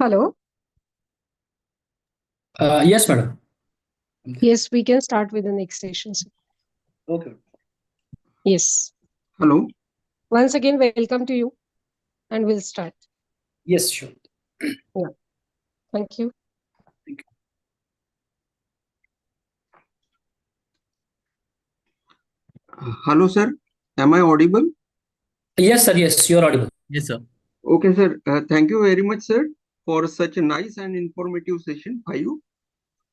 Hello. Yes, madam. Yes, we can start with the next session, sir. Okay. Yes. Hello. Once again, welcome to you, and we'll start. Yes, sure. Yeah. Thank you. Hello, sir. Am I audible? Yes, sir. Yes, you're audible. Yes, sir. Okay, sir. Thank you very much, sir, for such a nice and informative session 5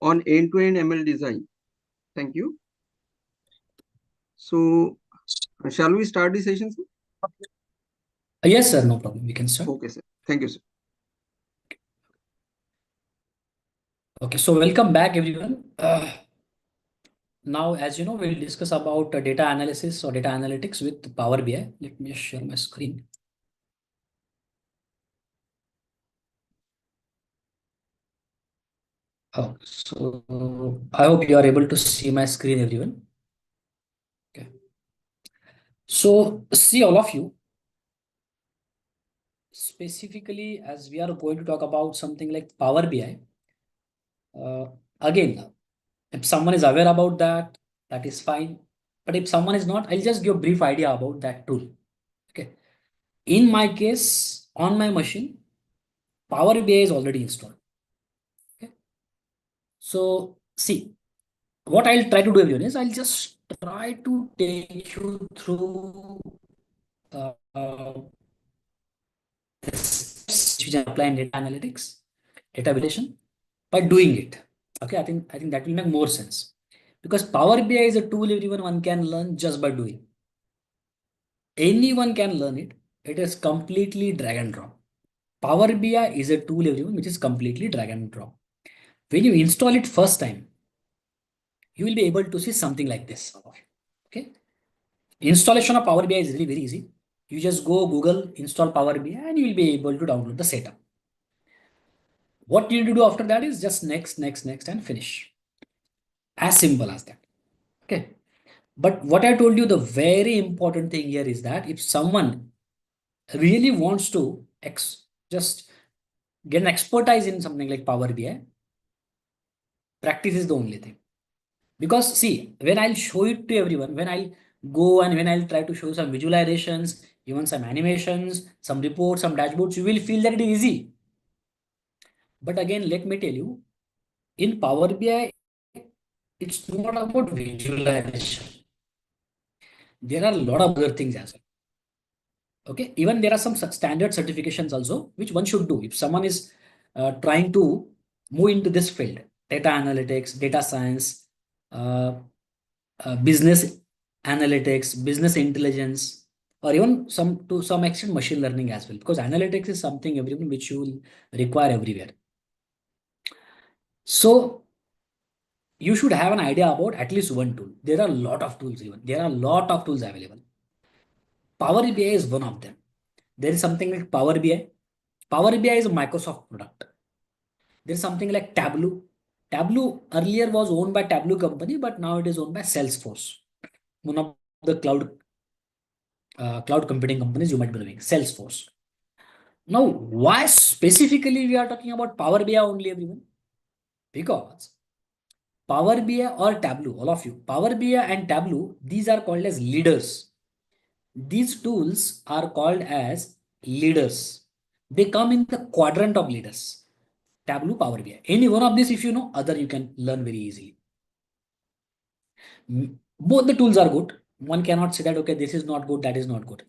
on end-to-end ML design. Thank you. So, shall we start the session, sir? Yes, sir. No problem. We can start. Okay, sir. Thank you, sir. Okay. So welcome back, everyone. Now, as you know, we'll discuss about data analysis or data analytics with Power BI. Let me just share my screen. Oh, so I hope you are able to see my screen, everyone. Okay. So see all of you. Specifically, as we are going to talk about something like Power BI. Again, if someone is aware about that, that is fine. But if someone is not, I'll just give a brief idea about that tool. Okay. In my case, on my machine, Power BI is already installed. Okay. So see, what I'll try to do everyone is I'll just try to take you through this which I apply in data analytics, data validation by doing it. Okay, I think that will make more sense. Because Power BI is a tool everyone one can learn just by doing. Anyone can learn it. It is completely drag and drop. Power BI is a tool everyone which is completely drag and drop. When you install it first time, you will be able to see something like this. Okay. Installation of Power BI is really very easy. You just go Google, install Power BI, and you will be able to download the setup. What you need to do after that is just next, next, next, and finish. As simple as that. Okay. But what I told you, the very important thing here is that if someone really wants to just get an expertise in something like Power BI, practice is the only thing. Because see, when I'll show it to everyone, when I'll go and when I'll try to show some visualizations, even some animations, some reports, some dashboards, you will feel that it is easy. But again, let me tell you, in Power BI, it's not about visualization. There are a lot of other things as well. Okay, even there are some standard certifications also, which one should do if someone is trying to move into this field, data analytics, data science, uh, business analytics, business intelligence, or even some to some extent machine learning as well, because analytics is something everyone which you will require everywhere. So you should have an idea about at least one tool. There are a lot of tools even. There are a lot of tools available. Power BI is one of them. There is something like Power BI. Power BI is a Microsoft product. There is something like Tableau. Tableau earlier was owned by Tableau company, but now it is owned by Salesforce, one of the cloud computing companies you might be knowing, Salesforce. Now, why specifically we are talking about Power BI only, everyone? Because Power BI or Tableau, all of you, Power BI and Tableau, these are called as leaders. These tools are called as leaders. They come in the quadrant of leaders. Tableau, Power BI. Any one of these, if you know, other you can learn very easily. Both the tools are good. One cannot say that, okay, this is not good, that is not good.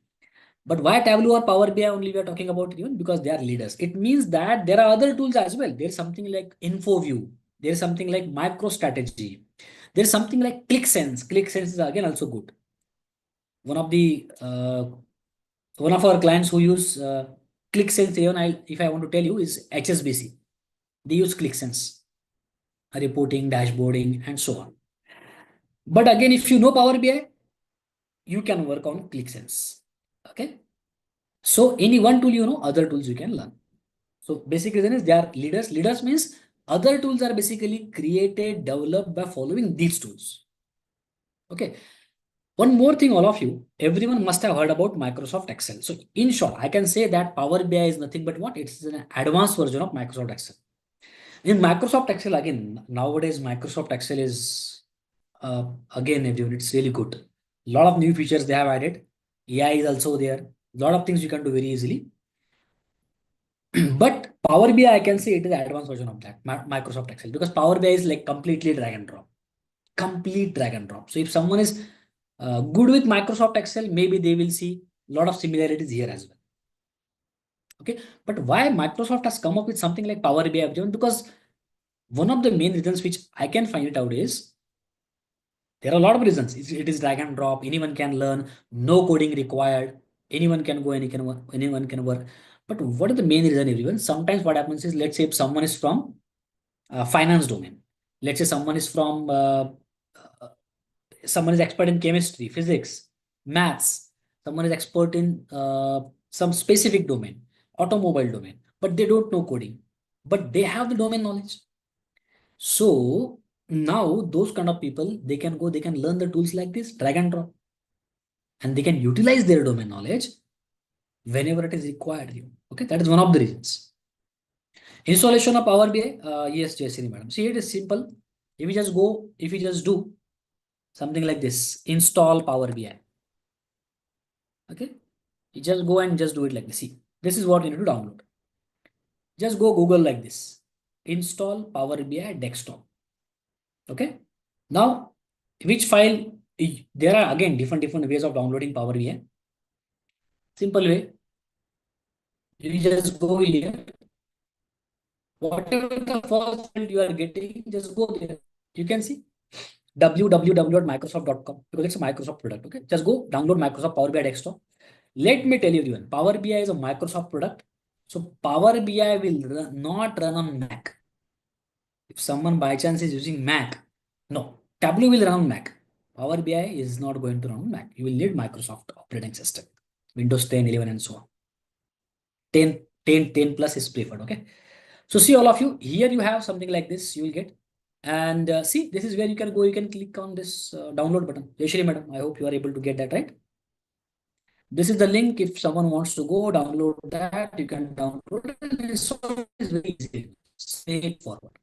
But why Tableau or Power BI only we are talking about even? Because they are leaders. It means that there are other tools as well. There's something like InfoView. There's something like MicroStrategy. There's something like ClickSense. ClickSense is again also good. One of the one of our clients who use ClickSense, even if I want to tell you, is HSBC. They use ClickSense, reporting, dashboarding, and so on. But again, if you know Power BI, you can work on ClickSense. Okay. So any one tool you know, other tools you can learn. So basic reason is they are leaders. Leaders means other tools are basically created, developed by following these tools. Okay. One more thing, all of you, everyone must have heard about Microsoft Excel. So in short, I can say that Power BI is nothing but what? It's an advanced version of Microsoft Excel. In Microsoft Excel, again, nowadays Microsoft Excel is again everyone, it's really good. A lot of new features they have added. AI is also there. A lot of things you can do very easily. But Power BI, I can say it is the advanced version of that Microsoft Excel, because Power BI is like completely drag and drop, complete drag and drop. So if someone is good with Microsoft Excel, maybe they will see a lot of similarities here as well. Okay, but why Microsoft has come up with something like Power BI? Because one of the main reasons which I can find it out is there are a lot of reasons. It is drag and drop. Anyone can learn. No coding required. Anyone can go. Anyone can work. But what is the main reason, everyone? Sometimes what happens is, let's say if someone is from finance domain. Let's say someone is expert in chemistry, physics, maths. Someone is expert in some specific domain, automobile domain, but they don't know coding, but they have the domain knowledge. So now those kind of people, they can go, they can learn the tools like this, drag and drop, and they can utilize their domain knowledge whenever it is required. Okay, that is one of the reasons. Installation of Power BI, yes, Jayshree madam. See, it is simple. If you just do something like this, install Power BI. Okay, you just go and just do it like this. See, this is what you need to download. Just go Google like this, install Power BI desktop. Okay, now which file? There are again different ways of downloading Power BI. Simple way, you just go here. Whatever the first field you are getting, just go there. You can see www.microsoft.com, because it's a Microsoft product. Okay, just go download Microsoft Power BI desktop. Let me tell you everyone, Power BI is a Microsoft product. So Power BI will not run on Mac. If someone by chance is using Mac, no, Tableau will run on Mac. Power BI is not going to run on Mac. You will need Microsoft operating system, Windows 10, 11, and so on. 10 plus is preferred. Okay. So see all of you, here you have something like this, you will get. And see, this is where you can go, you can click on this download button. Yashri madam, I hope you are able to get that right. This is the link. If someone wants to go download that, you can download it. It's very easy, straightforward.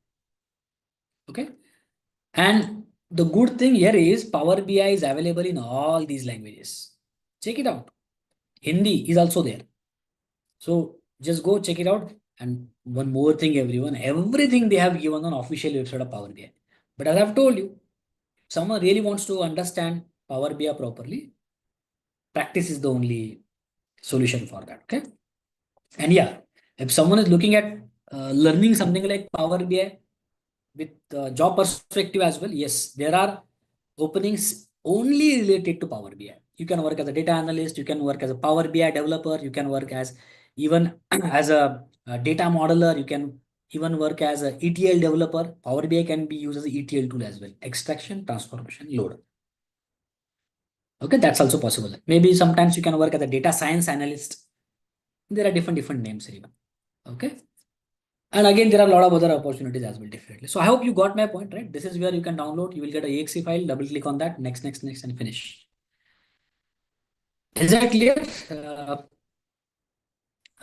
Okay. And the good thing here is Power BI is available in all these languages. Check it out. Hindi is also there. So just go check it out. And one more thing, everyone, everything they have given on official website of Power BI. But as I've told you, if someone really wants to understand Power BI properly, practice is the only solution for that. Okay. And yeah, if someone is looking at learning something like Power BI with job perspective as well, yes, there are openings only related to Power BI. You can work as a data analyst, you can work as a Power BI developer, you can work as even as a data modeler, you can even work as a ETL developer. Power BI can be used as an ETL tool as well. Extraction, transformation, load. Okay, that's also possible. Maybe sometimes you can work as a data science analyst. There are different names even. Okay. And again, there are a lot of other opportunities as well, definitely. So I hope you got my point, right? This is where you can download. You will get a exe file, double click on that, next, and finish. Is that clear?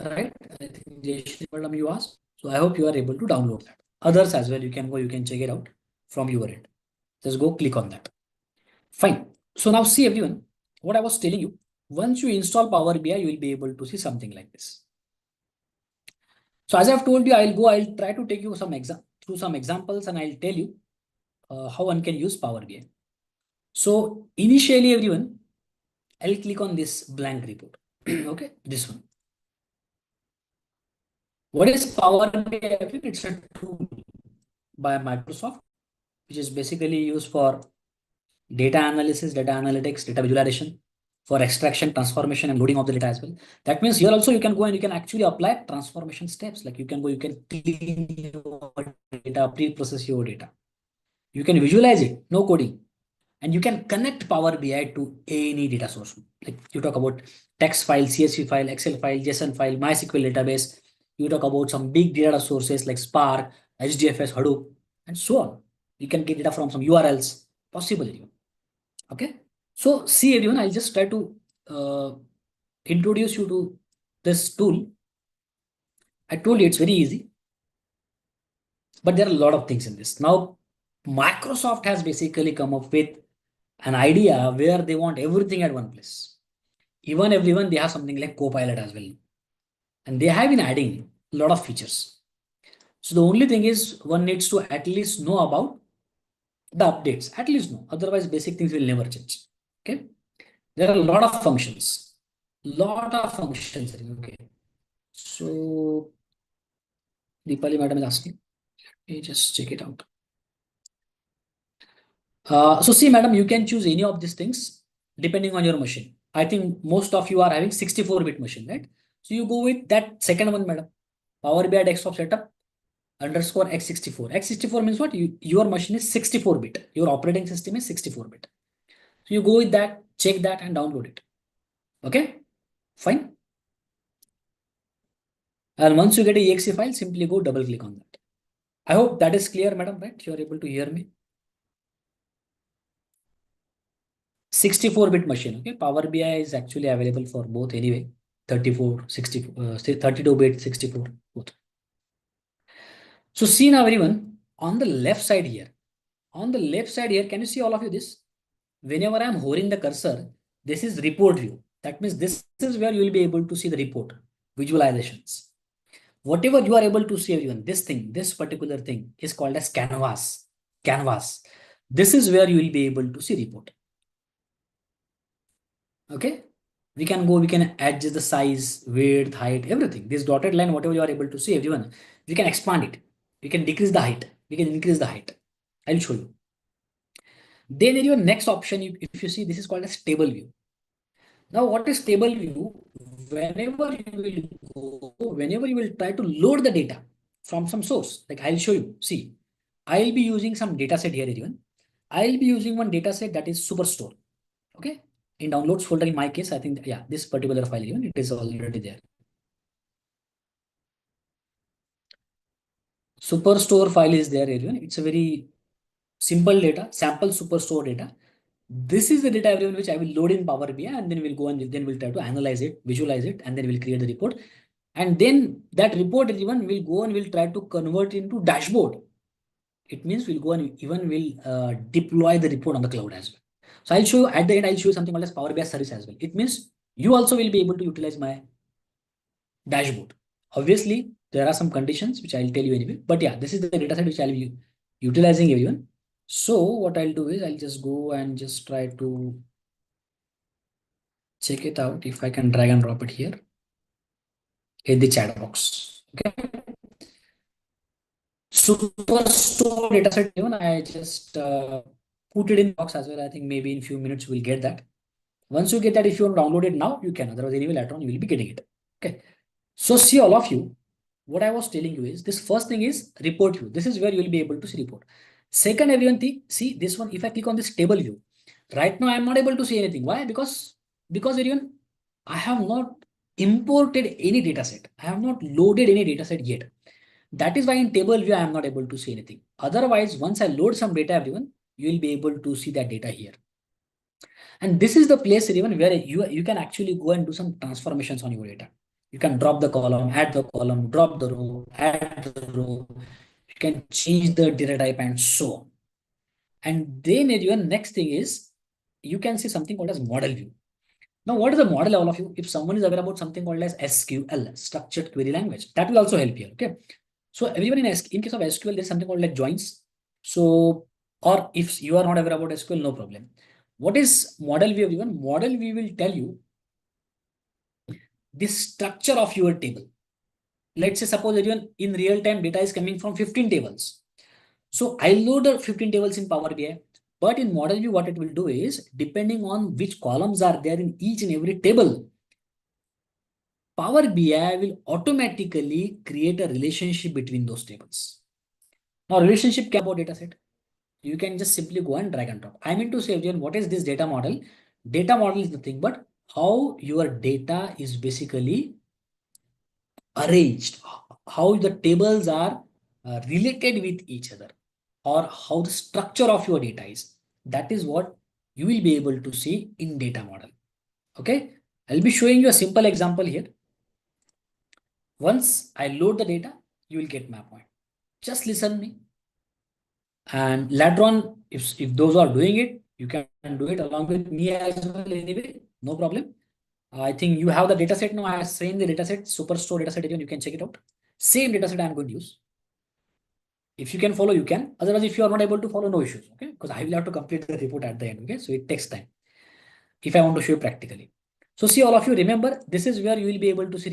Right? I think Jayshree madam you asked. So I hope you are able to download that. Others as well, you can go, you can check it out from your end. Just go click on that. Fine. So now see everyone, what I was telling you, once you install Power BI, you will be able to see something like this. So as I've told you, I'll try to take you through some examples, and I'll tell you how one can use Power BI. So initially everyone, I'll click on this blank report. Okay, this one. What is Power BI? It's a tool by Microsoft, which is basically used for data analysis, data analytics, data visualization, for extraction, transformation, and loading of the data as well. That means here also you can go and you can actually apply transformation steps. Like you can go, you can clean your data, pre-process your data. You can visualize it, no coding. And you can connect Power BI to any data source. Like you talk about text file, CSV file, Excel file, JSON file, MySQL database. You talk about some big data sources like Spark, HDFS, Hadoop, and so on. You can get data from some URLs, possible. Okay. So see everyone, I'll just try to introduce you to this tool. I told you it's very easy, but there are a lot of things in this. Now, Microsoft has basically come up with an idea where they want everything at one place. Even everyone, they have something like Copilot as well. And they have been adding a lot of features. So the only thing is one needs to at least know about the updates, at least know. Otherwise, basic things will never change. Okay. There are a lot of functions. Lot of functions. Okay. So Deepali madam is asking. Let me just check it out. So see, madam, you can choose any of these things depending on your machine. I think most of you are having 64-bit machine, right? So you go with that second one, madam. Power BI desktop setup underscore x64. X64 means what? Your machine is 64-bit. Your operating system is 64-bit. So you go with that, check that, and download it. Okay, fine. And once you get a exe file, simply go double click on that. I hope that is clear, madam, right? You are able to hear me. 64-bit machine. Okay, Power BI is actually available for both anyway. 34, 60, 32-bit, 64, both. So see now everyone, on the left side here, can you see all of you this? Whenever I am hovering the cursor, this is report view. That means this is where you will be able to see the report, visualizations. Whatever you are able to see everyone, this thing, this particular thing is called as canvas. Canvas. This is where you will be able to see report. Okay. We can adjust the size, width, height, everything. This dotted line, whatever you are able to see, everyone, we can expand it. We can decrease the height. We can increase the height. I'll show you. Then in your next option, if you see, this is called as table view. Now, what is table view? Whenever you will try to load the data from some source, like I'll show you. See, I'll be using some data set here, everyone. I'll be using one data set that is Superstore. Okay. In downloads folder, in my case, I think, yeah, this particular file, even it is already there. Superstore file is there, everyone. It's a very simple data, sample Superstore data. This is the data, everyone, which I will load in Power BI, and then we'll go and then we'll try to analyze it, visualize it, and then we'll create the report. And then that report, everyone, will go and we'll try to convert into dashboard. It means we'll go and even will deploy the report on the cloud as well. So I'll show you at the end, I'll show you something called as Power BI service as well. It means you also will be able to utilize my dashboard. Obviously, there are some conditions which I'll tell you anyway. But yeah, this is the data set which I'll be utilizing everyone. So what I'll do is I'll just go and just try to check it out if I can drag and drop it here in the chat box. Okay. Superstore dataset, even I just put it in box as well. I think maybe in few minutes we'll get that. Once you get that, if you want to download it now, you can. Otherwise, anyway, later on you will be getting it. Okay. So see all of you. What I was telling you is this first thing is report view. This is where you will be able to see report. Second, everyone, see this one. If I click on this table view, right now I am not able to see anything. Why? Because everyone, I have not imported any data set. I have not loaded any data set yet. That is why in table view, I am not able to see anything. Otherwise, once I load some data, everyone, you will be able to see that data here. And this is the place even where you can actually go and do some transformations on your data. You can drop the column, add the column, drop the row, add the row. You can change the data type and so on. And then everyone, next thing is you can see something called as model view. Now, what is the model, all of you? If someone is aware about something called as SQL, structured query language, that will also help here. Okay. So everyone in case of SQL, there's something called like joins. So, or if you are not aware about SQL, no problem. What is model view, everyone? Model view will tell you the structure of your table. Let's say suppose everyone in real time data is coming from 15 tables. So I load the 15 tables in Power BI. But in model view, what it will do is depending on which columns are there in each and every table, Power BI will automatically create a relationship between those tables. Now, relationship can be about data set. You can just simply go and drag and drop. I mean to say, again, what is this data model? Data model is nothing but how your data is basically arranged, how the tables are related with each other, or how the structure of your data is. That is what you will be able to see in data model. Okay, I'll be showing you a simple example here. Once I load the data, you will get my point. Just listen me. And later on, if those are doing it, you can do it along with me as well anyway, no problem. I think you have the data set now. I have seen the data set, Superstore data set, you can check it out. Same data set I'm going to use. If you can follow, you can. Otherwise, if you are not able to follow, no issues. Okay, because I will have to complete the report at the end. Okay, so it takes time if I want to show you practically. So see, all of you, remember, this is where you will be able to see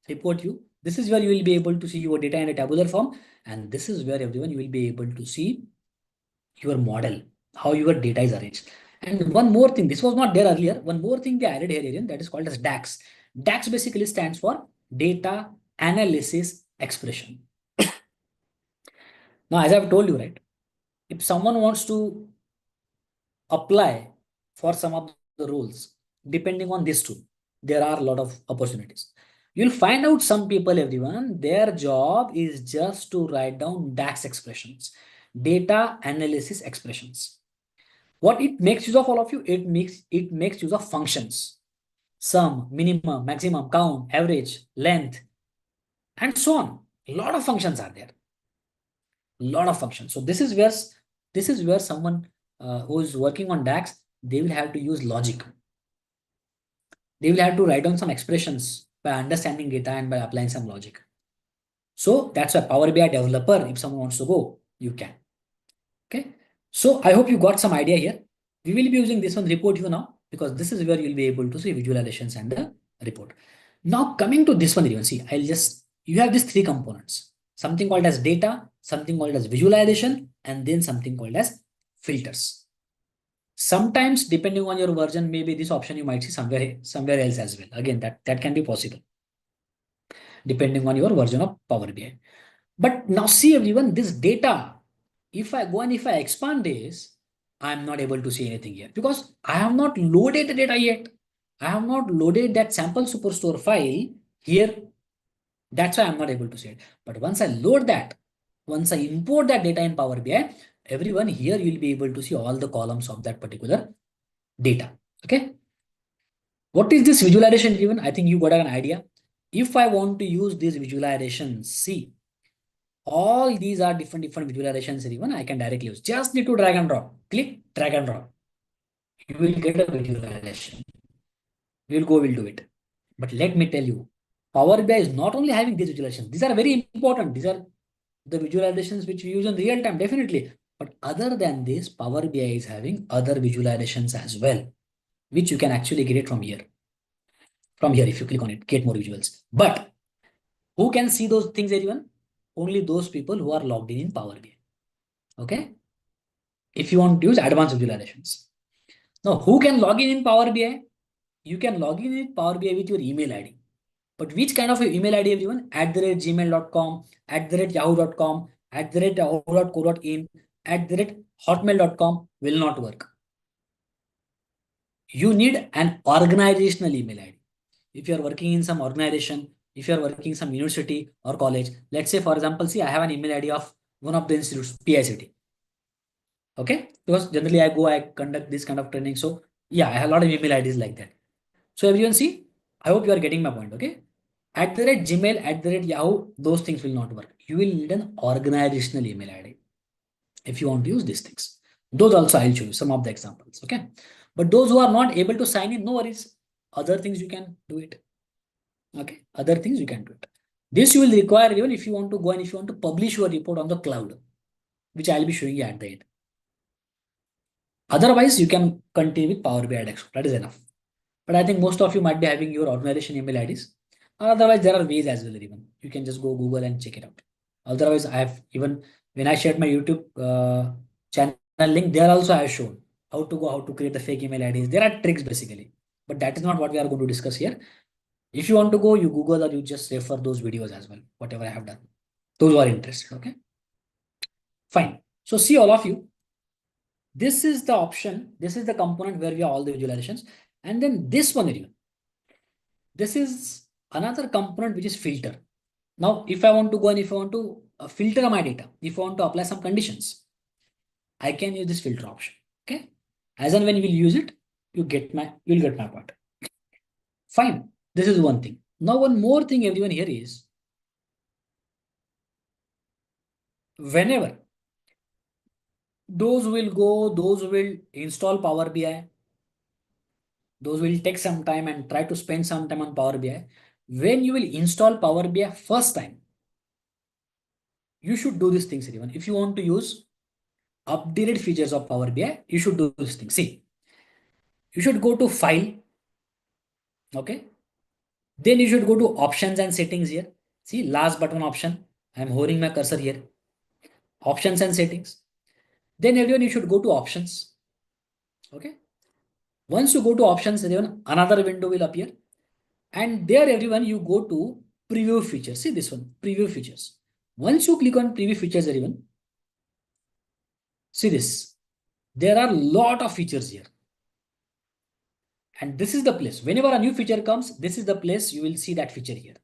report view. This is where you will be able to see your data in a tabular form. And this is where everyone you will be able to see your model, how your data is arranged. And one more thing, this was not there earlier. One more thing they added here, Arian, that is called as DAX. DAX basically stands for data analysis expression. Now, as I've told you, right, if someone wants to apply for some of the roles, depending on this tool, there are a lot of opportunities. You'll find out some people, everyone, their job is just to write down DAX expressions, data analysis expressions. What it makes use of, all of you, it makes use of functions, sum, minimum, maximum, count, average, length, and so on. A lot of functions are there. A lot of functions. So this is where someone who is working on DAX, they will have to use logic. They will have to write down some expressions by understanding data and by applying some logic. So that's why Power BI developer, if someone wants to go, you can. Okay. So I hope you got some idea here. We will be using this one report view now, because this is where you'll be able to see visualizations and the report. Now coming to this one, you see, you have these three components, something called as data, something called as visualization, and then something called as filters. Sometimes depending on your version, maybe this option you might see somewhere else as well. Again, that can be possible depending on your version of Power BI. But now see, everyone, this data, if I go and if I expand this, I'm not able to see anything here because I have not loaded the data yet. I have not loaded that sample superstore file here. That's why I'm not able to see it. But once I load that, once I import that data in Power BI, everyone here you'll be able to see all the columns of that particular data. Okay. What is this visualization given? I think you got an idea. If I want to use this visualization, see, all these are different visualizations. Even I can directly use. Just need to drag and drop. Click, drag and drop. You will get a visualization. We'll do it. But let me tell you, Power BI is not only having these visualizations. These are very important. These are the visualizations which we use in real time, definitely. But other than this, Power BI is having other visualizations as well, which you can actually get it from here. From here, if you click on it, get more visuals. But who can see those things, everyone? Only those people who are logged in Power BI. Okay. If you want to use advanced visualizations. Now, who can log in Power BI? You can log in Power BI with your email ID. But which kind of email ID, everyone? @gmail.com, @yahoo.com, @yahoo.co.in, @hotmail.com will not work. You need an organizational email ID. If you are working in some organization, if you are working in some university or college, let's say, for example, see, I have an email ID of one of the institutes, PICT. Okay, because generally I conduct this kind of training. So yeah, I have a lot of email IDs like that. So everyone see, I hope you are getting my point. Okay, @Gmail, @Yahoo, those things will not work. You will need an organizational email ID if you want to use these things. Those also I'll show you some of the examples. Okay, but those who are not able to sign in, no worries. Other things you can do it. Okay, other things you can do it. This you will require even if you want to go and if you want to publish your report on the cloud, which I'll be showing you at the end. Otherwise, you can continue with Power BI Desktop. That is enough. But I think most of you might be having your organization email IDs. Otherwise, there are ways as well. Even you can just go Google and check it out. Otherwise, I have even when I shared my YouTube channel link, there also I have shown how to create the fake email IDs. There are tricks basically, but that is not what we are going to discuss here. If you want to go, you Google or you just refer those videos as well. Whatever I have done, those who are interested. Okay, fine. So see all of you. This is the option. This is the component where we have all the visualizations. And then this one, even. This is another component which is filter. Now, if I want to go and if I want to filter my data, if I want to apply some conditions, I can use this filter option. Okay. As and when you will use it, you'll get my point. Fine. This is one thing. Now, one more thing everyone here is, whenever those will install Power BI, those will take some time and try to spend some time on Power BI. When you will install Power BI first time, you should do these things, everyone. If you want to use updated features of Power BI, you should do this thing. See, you should go to File, okay? Then you should go to Options and Settings here. See, last button option. I'm hovering my cursor here. Options and Settings. Then everyone, you should go to Options, okay? Once you go to Options, everyone, another window will appear. And there, everyone, you go to Preview Features. See this one, Preview Features. Once you click on Preview Features, everyone, see this. There are a lot of features here. And this is the place. Whenever a new feature comes, this is the place you will see that feature here.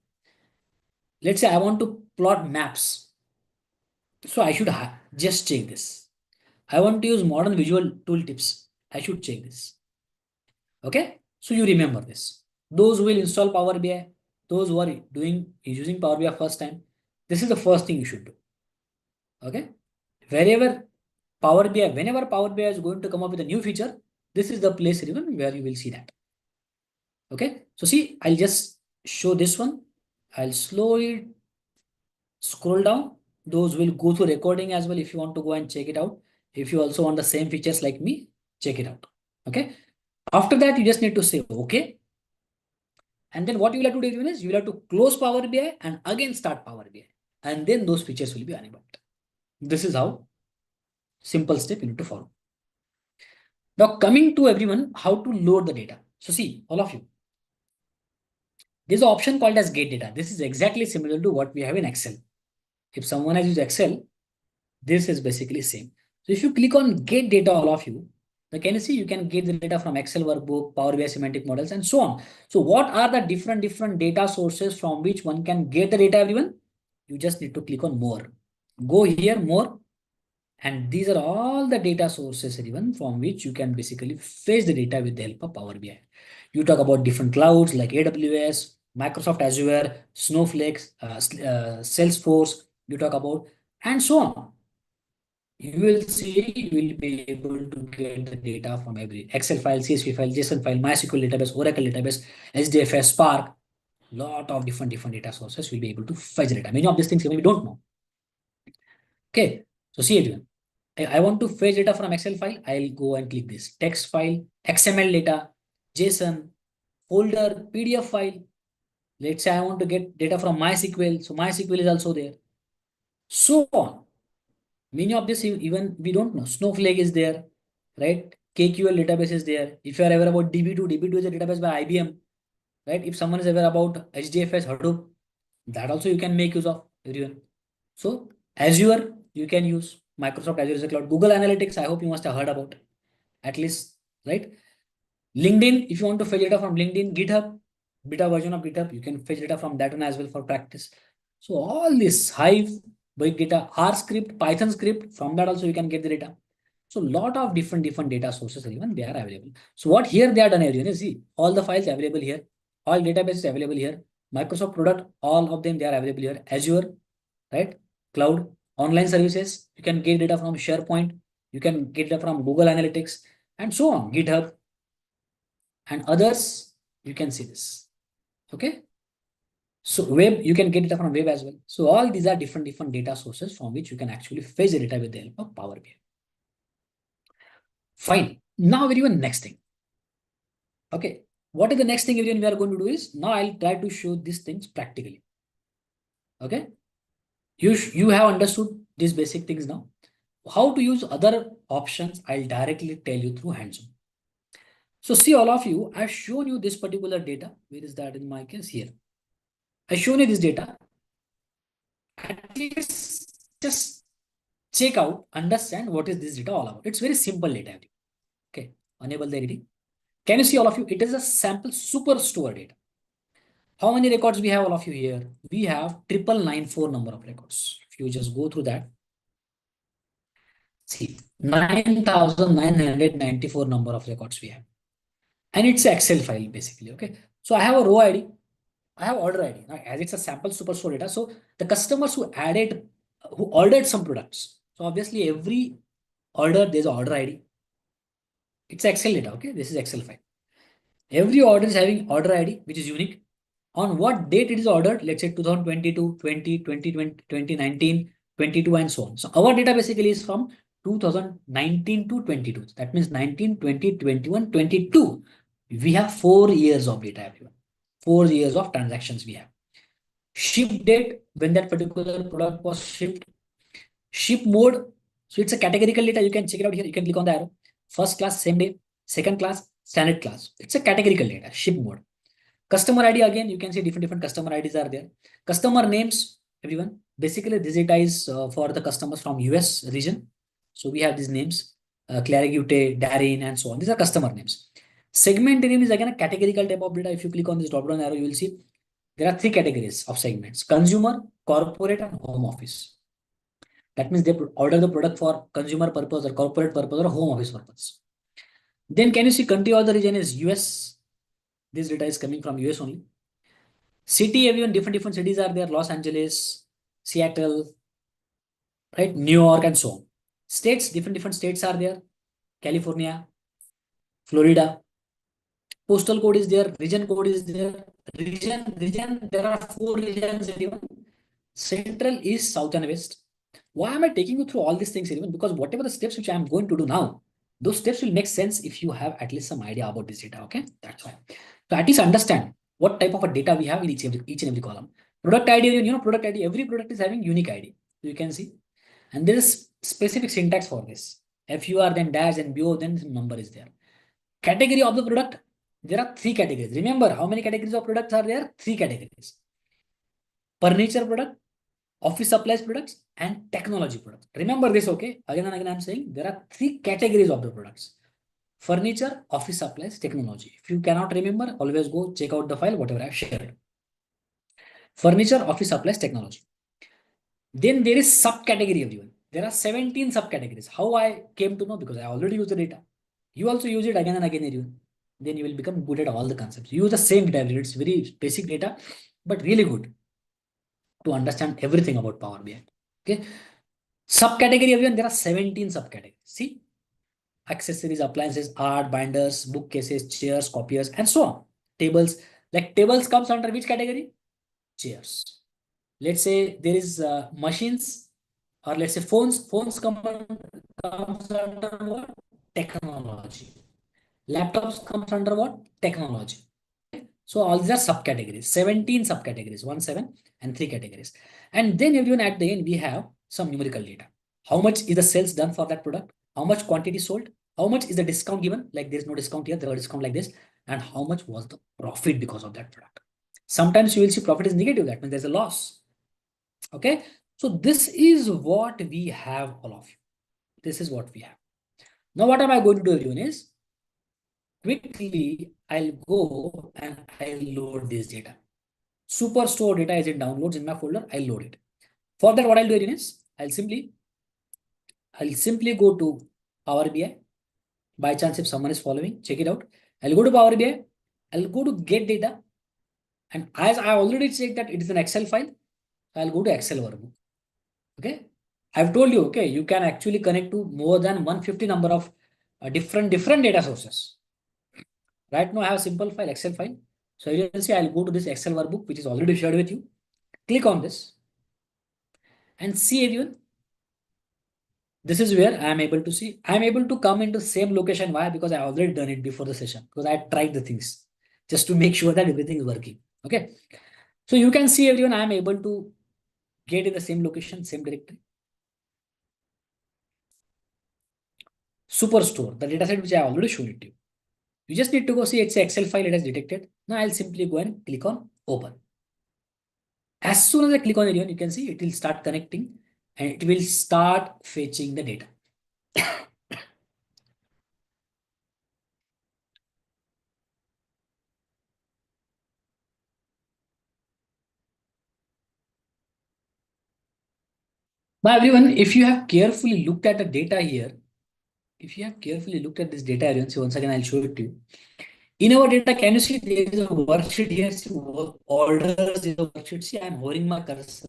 Let's say I want to plot maps. So I should just check this. I want to use modern visual tooltips. I should check this. Okay. So you remember this. Those who will install Power BI, those who are using Power BI first time, this is the first thing you should do. Okay. Whenever Power BI is going to come up with a new feature, this is the place even where you will see that. Okay. So see, I'll just show this one. I'll slowly scroll down. Those will go through recording as well if you want to go and check it out. If you also want the same features like me, check it out. Okay. After that, you just need to say okay. And then what you will have to do is you will have to close Power BI and again start Power BI. And then those features will be enabled. This is how simple step you need to follow. Now coming to everyone, how to load the data. So see, all of you, there's an option called as get data. This is exactly similar to what we have in Excel. If someone has used Excel, this is basically same. So if you click on get data, all of you, can you see you can get the data from Excel workbook, Power BI semantic models, and so on. So what are the different data sources from which one can get the data, everyone? You just need to click on more. Go here, more. And these are all the data sources, everyone, from which you can basically fetch the data with the help of Power BI. You talk about different clouds like AWS, Microsoft Azure, Snowflake, Salesforce, you talk about, and so on. You will see you will be able to get the data from every Excel file, CSV file, JSON file, MySQL database, Oracle database, SDFS, Spark, lot of different data sources will be able to fetch data. Many of these things even we don't know. Okay, so see everyone. I want to fetch data from Excel file. I'll go and click this text file, XML data, JSON, folder, PDF file. Let's say I want to get data from MySQL. So MySQL is also there. So on. Many of this even we don't know. Snowflake is there, right? KQL database is there. If you are aware about DB2, DB2 is a database by IBM, right? If someone is aware about HDFS, Hadoop, that also you can make use of, everyone. So Azure, you can use. Microsoft Azure is a cloud. Google Analytics, I hope you must have heard about, at least, right? LinkedIn, if you want to fetch data from LinkedIn, GitHub, beta version of GitHub, you can fetch data from that one as well for practice. So all this Hive, big data, R script, Python script, from that also you can get the data. So lot of different data sources, even they are available. So what here they are done, everyone, is see all the files available here, all databases available here, Microsoft product, all of them they are available here. Azure, right? Cloud, online services, you can get data from SharePoint, you can get data from Google Analytics, and so on, GitHub, and others, you can see this. Okay. So web, you can get data from web as well. So all these are different data sources from which you can actually fetch the data with the help of Power BI. Fine. Now everyone, next thing. Okay. What is the next thing everyone we are going to do is, now I'll try to show these things practically. Okay. You have understood these basic things now. How to use other options, I'll directly tell you through hands-on. So see all of you, I've shown you this particular data. Where is that in my case? Here. I've shown you this data. At least just check out, understand what is this data all about. It's very simple data. Okay, enable the editing. Can you see all of you? It is a sample superstore data. How many records we have all of you here? We have 9994 number of records. If you just go through that, See, 9,994 number of records we have. And it's an Excel file basically. Okay. So I have a row ID. I have order ID. Now, as it's a sample superstore data, so the customers who ordered some products. So obviously every order, there's an order ID. It's Excel data. Okay. This is Excel file. Every order is having order ID, which is unique. On what date it is ordered, let's say 2022, 20, 2020, 2019, 22, and so on. So our data basically is from 2019 to 22. That means 19, 20, 21, 22. We have 4 years of data, everyone. 4 years of transactions we have. Ship date, when that particular product was shipped. Ship mode, so it's a categorical data. You can check it out here. You can click on the arrow. First class, same day. Second class, standard class. It's a categorical data, ship mode. Customer ID, again, you can see different customer IDs are there. Customer names, everyone. Basically, this data is for the customers from US region. So we have these names, Clarigute, Darin, and so on. These are customer names. Segment name is again a categorical type of data. If you click on this drop down arrow, you will see there are three categories of segments: consumer, corporate, and home office. That means they order the product for consumer purpose or corporate purpose or home office purpose. Then can you see country or the region is US? This data is coming from US only. City, everyone, different cities are there. Los Angeles, Seattle, right? New York, and so on. States, different states are there. California, Florida. Postal code is there. Region code is there. Region. There are four regions, everyone. Central, East, South, and West. Why am I taking you through all these things, everyone? Because whatever the steps which I am going to do now, those steps will make sense if you have at least some idea about this data. Okay, that's why. So at least understand what type of a data we have in each and every column. Product ID, product ID. Every product is having unique ID. So you can see, and there is specific syntax for this. FUR, then dash, and BO, then number is there. Category of the product. There are three categories. Remember how many categories of products are there? Three categories. Furniture product, office supplies products, and technology products. Remember this, okay? Again and again, I'm saying there are three categories of the products: furniture, office supplies, technology. If you cannot remember, always go check out the file, whatever I've shared. Furniture, office supplies, technology. Then there is subcategory, everyone. There are 17 subcategories. How I came to know? Because I already use the data. You also use it again and again, everyone. Then you will become good at all the concepts. Use the same data. It's very basic data, but really good to understand everything about Power BI. Okay. Subcategory, everyone, there are 17 subcategories. See, accessories, appliances, art, binders, bookcases, chairs, copiers, and so on. Tables, like tables comes under which category? Chairs. Let's say there is machines, or let's say phones. Comes under what? Technology. Laptops comes under what? Technology. So all these are subcategories, 17 subcategories, 1, 7, and three categories. And then everyone at the end, we have some numerical data. How much is the sales done for that product? How much quantity sold? How much is the discount given? Like there is no discount here, there is discount like this. And how much was the profit because of that product? Sometimes you will see profit is negative, that means there's a loss. Okay. So this is what we have, all of you. This is what we have. Now, what am I going to do, everyone, is quickly I'll go and I'll load this data. Superstore data is in downloads in my folder. I'll load it. For that, what I'll do is I'll simply go to Power BI. By chance, if someone is following, check it out. I'll go to Power BI. I'll go to get data. And as I already checked that it is an Excel file, I'll go to Excel workbook. Okay. I've told you, okay, you can actually connect to more than 150 number of different data sources. Right now, I have a simple file, Excel file. So you can see I'll go to this Excel workbook, which is already shared with you. Click on this and see, everyone. This is where I am able to see. I am able to come into same location. Why? Because I already done it before the session. Because I tried the things just to make sure that everything is working. Okay. So you can see, everyone, I am able to get in the same location, same directory. Superstore, the dataset which I already showed it to you. You just need to go see it's an Excel file, it has detected. Now I'll simply go and click on open. As soon as I click on it, you can see it will start connecting and it will start fetching the data. Now, everyone, if you have carefully looked at the data here, if you have carefully looked at this data, everyone, so once again, I'll show it to you. In our data, can you see there is a worksheet here? See, orders is a worksheet. See, I'm hovering my cursor.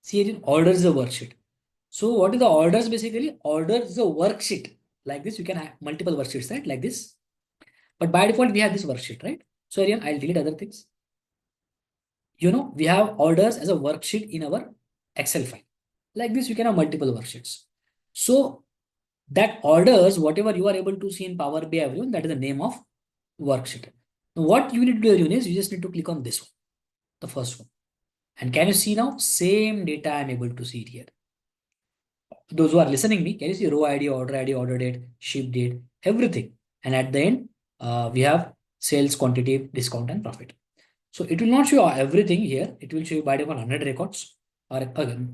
See, here in orders is a worksheet. So, what is the orders basically? Orders is a worksheet. Like this, you can have multiple worksheets, right? Like this. But by default, we have this worksheet, right? So, again, I'll delete other things. We have orders as a worksheet in our Excel file. Like this, you can have multiple worksheets. So, that orders, whatever you are able to see in Power BI, everyone, that is the name of worksheet. Now, what you need to do, everyone, is you just need to click on this one, the first one. And can you see now? Same data I'm able to see it here. Those who are listening me, can you see row ID, order date, ship date, everything. And at the end, we have sales quantity, discount, and profit. So it will not show everything here. It will show you by default 100 records, or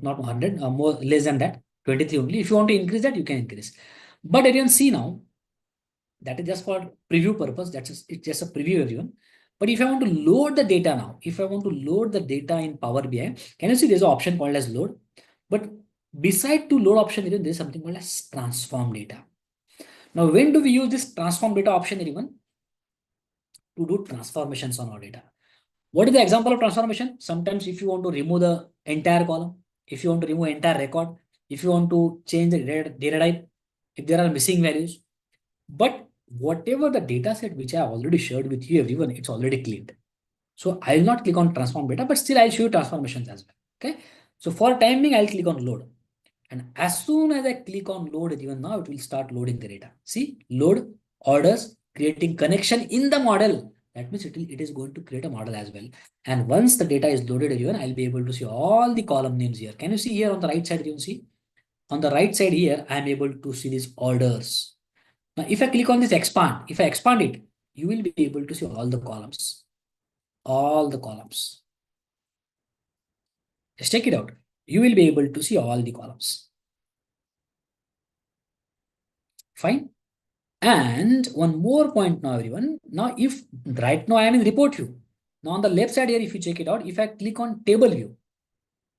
not 100, more less than that, 23 only. If you want to increase that, you can increase. But everyone see now, that is just for preview purpose. It's just a preview, everyone. But if I want to load the data now, if I want to load the data in Power BI, can you see there's an option called as load? But beside to load option, there is something called as transform data. Now, when do we use this transform data option, everyone? To do transformations on our data. What is the example of transformation? Sometimes if you want to remove the entire column, if you want to remove entire record, if you want to change the data type, if there are missing values. But whatever the data set which I already shared with you, everyone, it's already cleaned. So I'll not click on transform data, but still I'll show you transformations as well. Okay. So for time being, I'll click on load. And as soon as I click on load, even now it will start loading the data. See, load, orders, creating connection in the model. That means it is going to create a model as well. And once the data is loaded, even I'll be able to see all the column names here. Can you see here on the right side? You can see on the right side here, I'm able to see these orders. Now, if I click on this expand, if I expand it, you will be able to see all the columns. All the columns. Just check it out. You will be able to see all the columns. Fine. And one more point now, everyone. Now, if right now I am in report view. Now on the left side here, if you check it out, if I click on table view,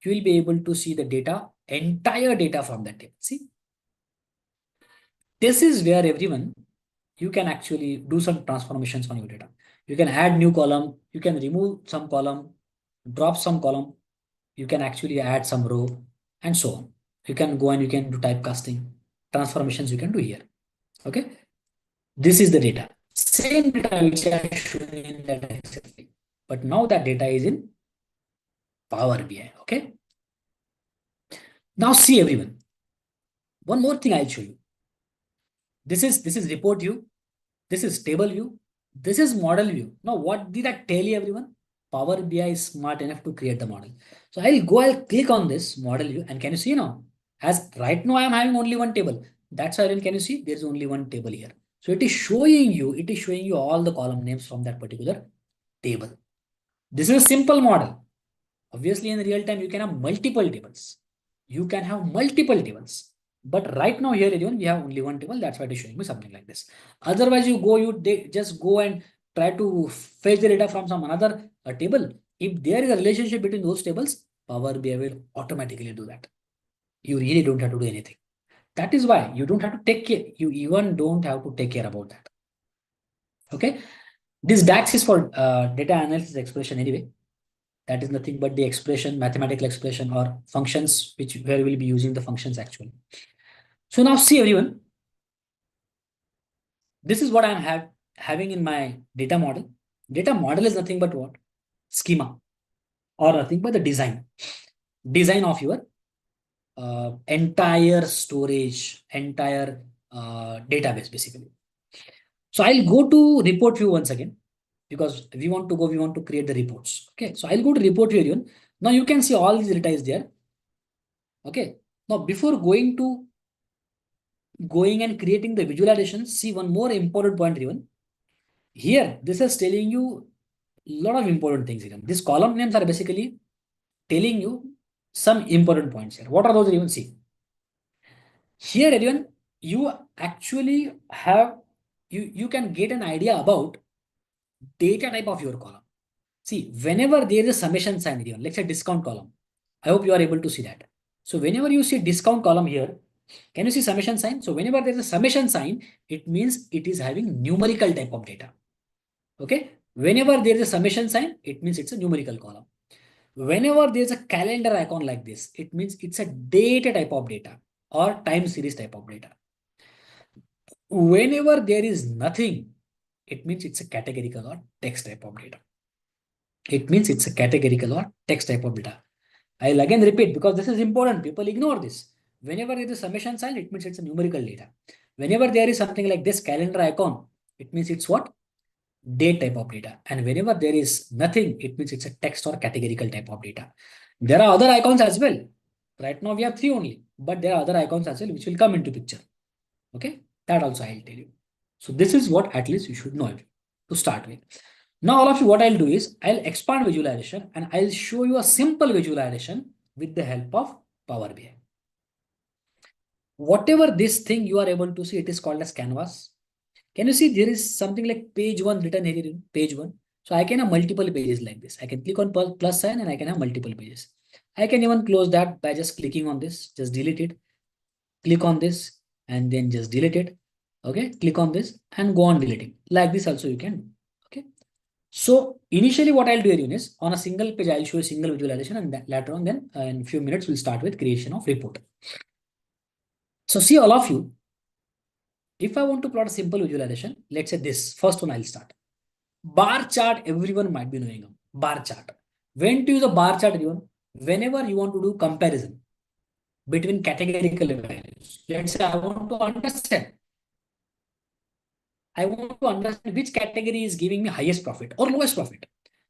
you will be able to see the data, entire data from that table. See, this is where everyone, you can actually do some transformations on your data. You can add new column, you can remove some column, drop some column, you can actually add some row, and so on. You can go and you can do typecasting, transformations you can do here. Okay. This is the data. Same data which I showed in that Excel file. But now that data is in Power BI. Okay. Now see, everyone. One more thing I'll show you. This is report view. This is table view. This is model view. Now, what did I tell you, everyone? Power BI is smart enough to create the model. So I'll click on this model view, and can you see now? As right now I am having only one table. That's why, can you see there's only one table here. So it is showing you all the column names from that particular table. This is a simple model. Obviously, in real time, you can have multiple tables. You can have multiple tables. But right now here, everyone, we have only one table. That's why it is showing me something like this. Otherwise, they just go and try to fetch the data from some another table. If there is a relationship between those tables, Power BI will automatically do that. You really don't have to do anything. That is why you don't have to take care. You even don't have to take care about that. Okay. This DAX is for data analysis expression anyway. That is nothing but the expression, mathematical expression or functions, where we'll be using the functions actually. So now see, everyone, this is what I'm having in my data model. Data model is nothing but what? Schema, or nothing but the design of your entire storage, entire database basically. So I'll go to report view once again, because we want to create the reports. Okay, so I'll go to report view again. Now you can see all these data is there. Okay, now before going and creating the visualization, see one more important point, even here. This is telling you a lot of important things here. These column names are basically telling you some important points here. What are those? Even see here, everyone, you actually have you can get an idea about data type of your column. See, whenever there is a summation sign, even let's say discount column, I hope you are able to see that. So whenever you see discount column here, can you see summation sign? So whenever there is a summation sign, it means it is having numerical type of data. Okay. Whenever there is a summation sign, it means it's a numerical column. Whenever there's a calendar icon like this, it means it's a data type of data or time series type of data. Whenever there is nothing, it means it's a categorical or text type of data. It means it's a categorical or text type of data. I'll again repeat because this is important. People ignore this. Whenever there is a summation sign, it means it's a numerical data. Whenever there is something like this calendar icon, it means it's what? Date type of data. And whenever there is nothing, it means it's a text or categorical type of data. There are other icons as well. Right now we have 3 only, but there are other icons as well which will come into picture. Okay, that also I'll tell you. So this is what at least you should know to start with. Now all of you, what I'll do is I'll expand visualization and I'll show you a simple visualization with the help of Power BI. Whatever this thing you are able to see, it is called as canvas. Can you see there is something like page 1 written here in page 1. So I can have multiple pages like this. I can click on plus sign and I can have multiple pages. I can even close that by just clicking on this, just delete it. Click on this and then just delete it. Okay, click on this and go on deleting. Like this also you can do. Okay. So initially what I'll do here is on a single page, I'll show a single visualization and later on then in a few minutes, we'll start with creation of report. So see all of you, if I want to plot a simple visualization, let's say this first one I'll start. Bar chart, everyone might be knowing. Bar chart. When to use a bar chart, everyone? Whenever you want to do comparison between categorical values. Let's say I want to understand which category is giving me highest profit or lowest profit,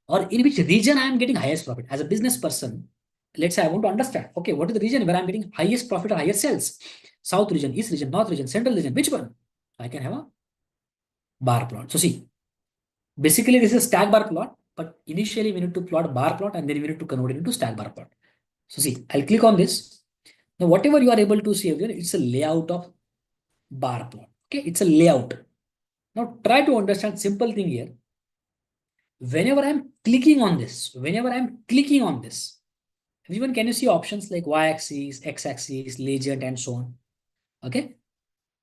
or in which region I am getting highest profit. As a business person, let's say I want to understand, okay, what is the region where I'm getting highest profit or highest sales? South region, East region, North region, Central region, which one? I can have a bar plot. So see, basically this is a stack bar plot, but initially we need to plot bar plot and then we need to convert it into stack bar plot. So see, I'll click on this. Now whatever you are able to see here, it's a layout of bar plot. Okay, it's a layout. Now try to understand simple thing here. Whenever I'm clicking on this, everyone, can you see options like y-axis, x-axis, legend, and so on? Okay.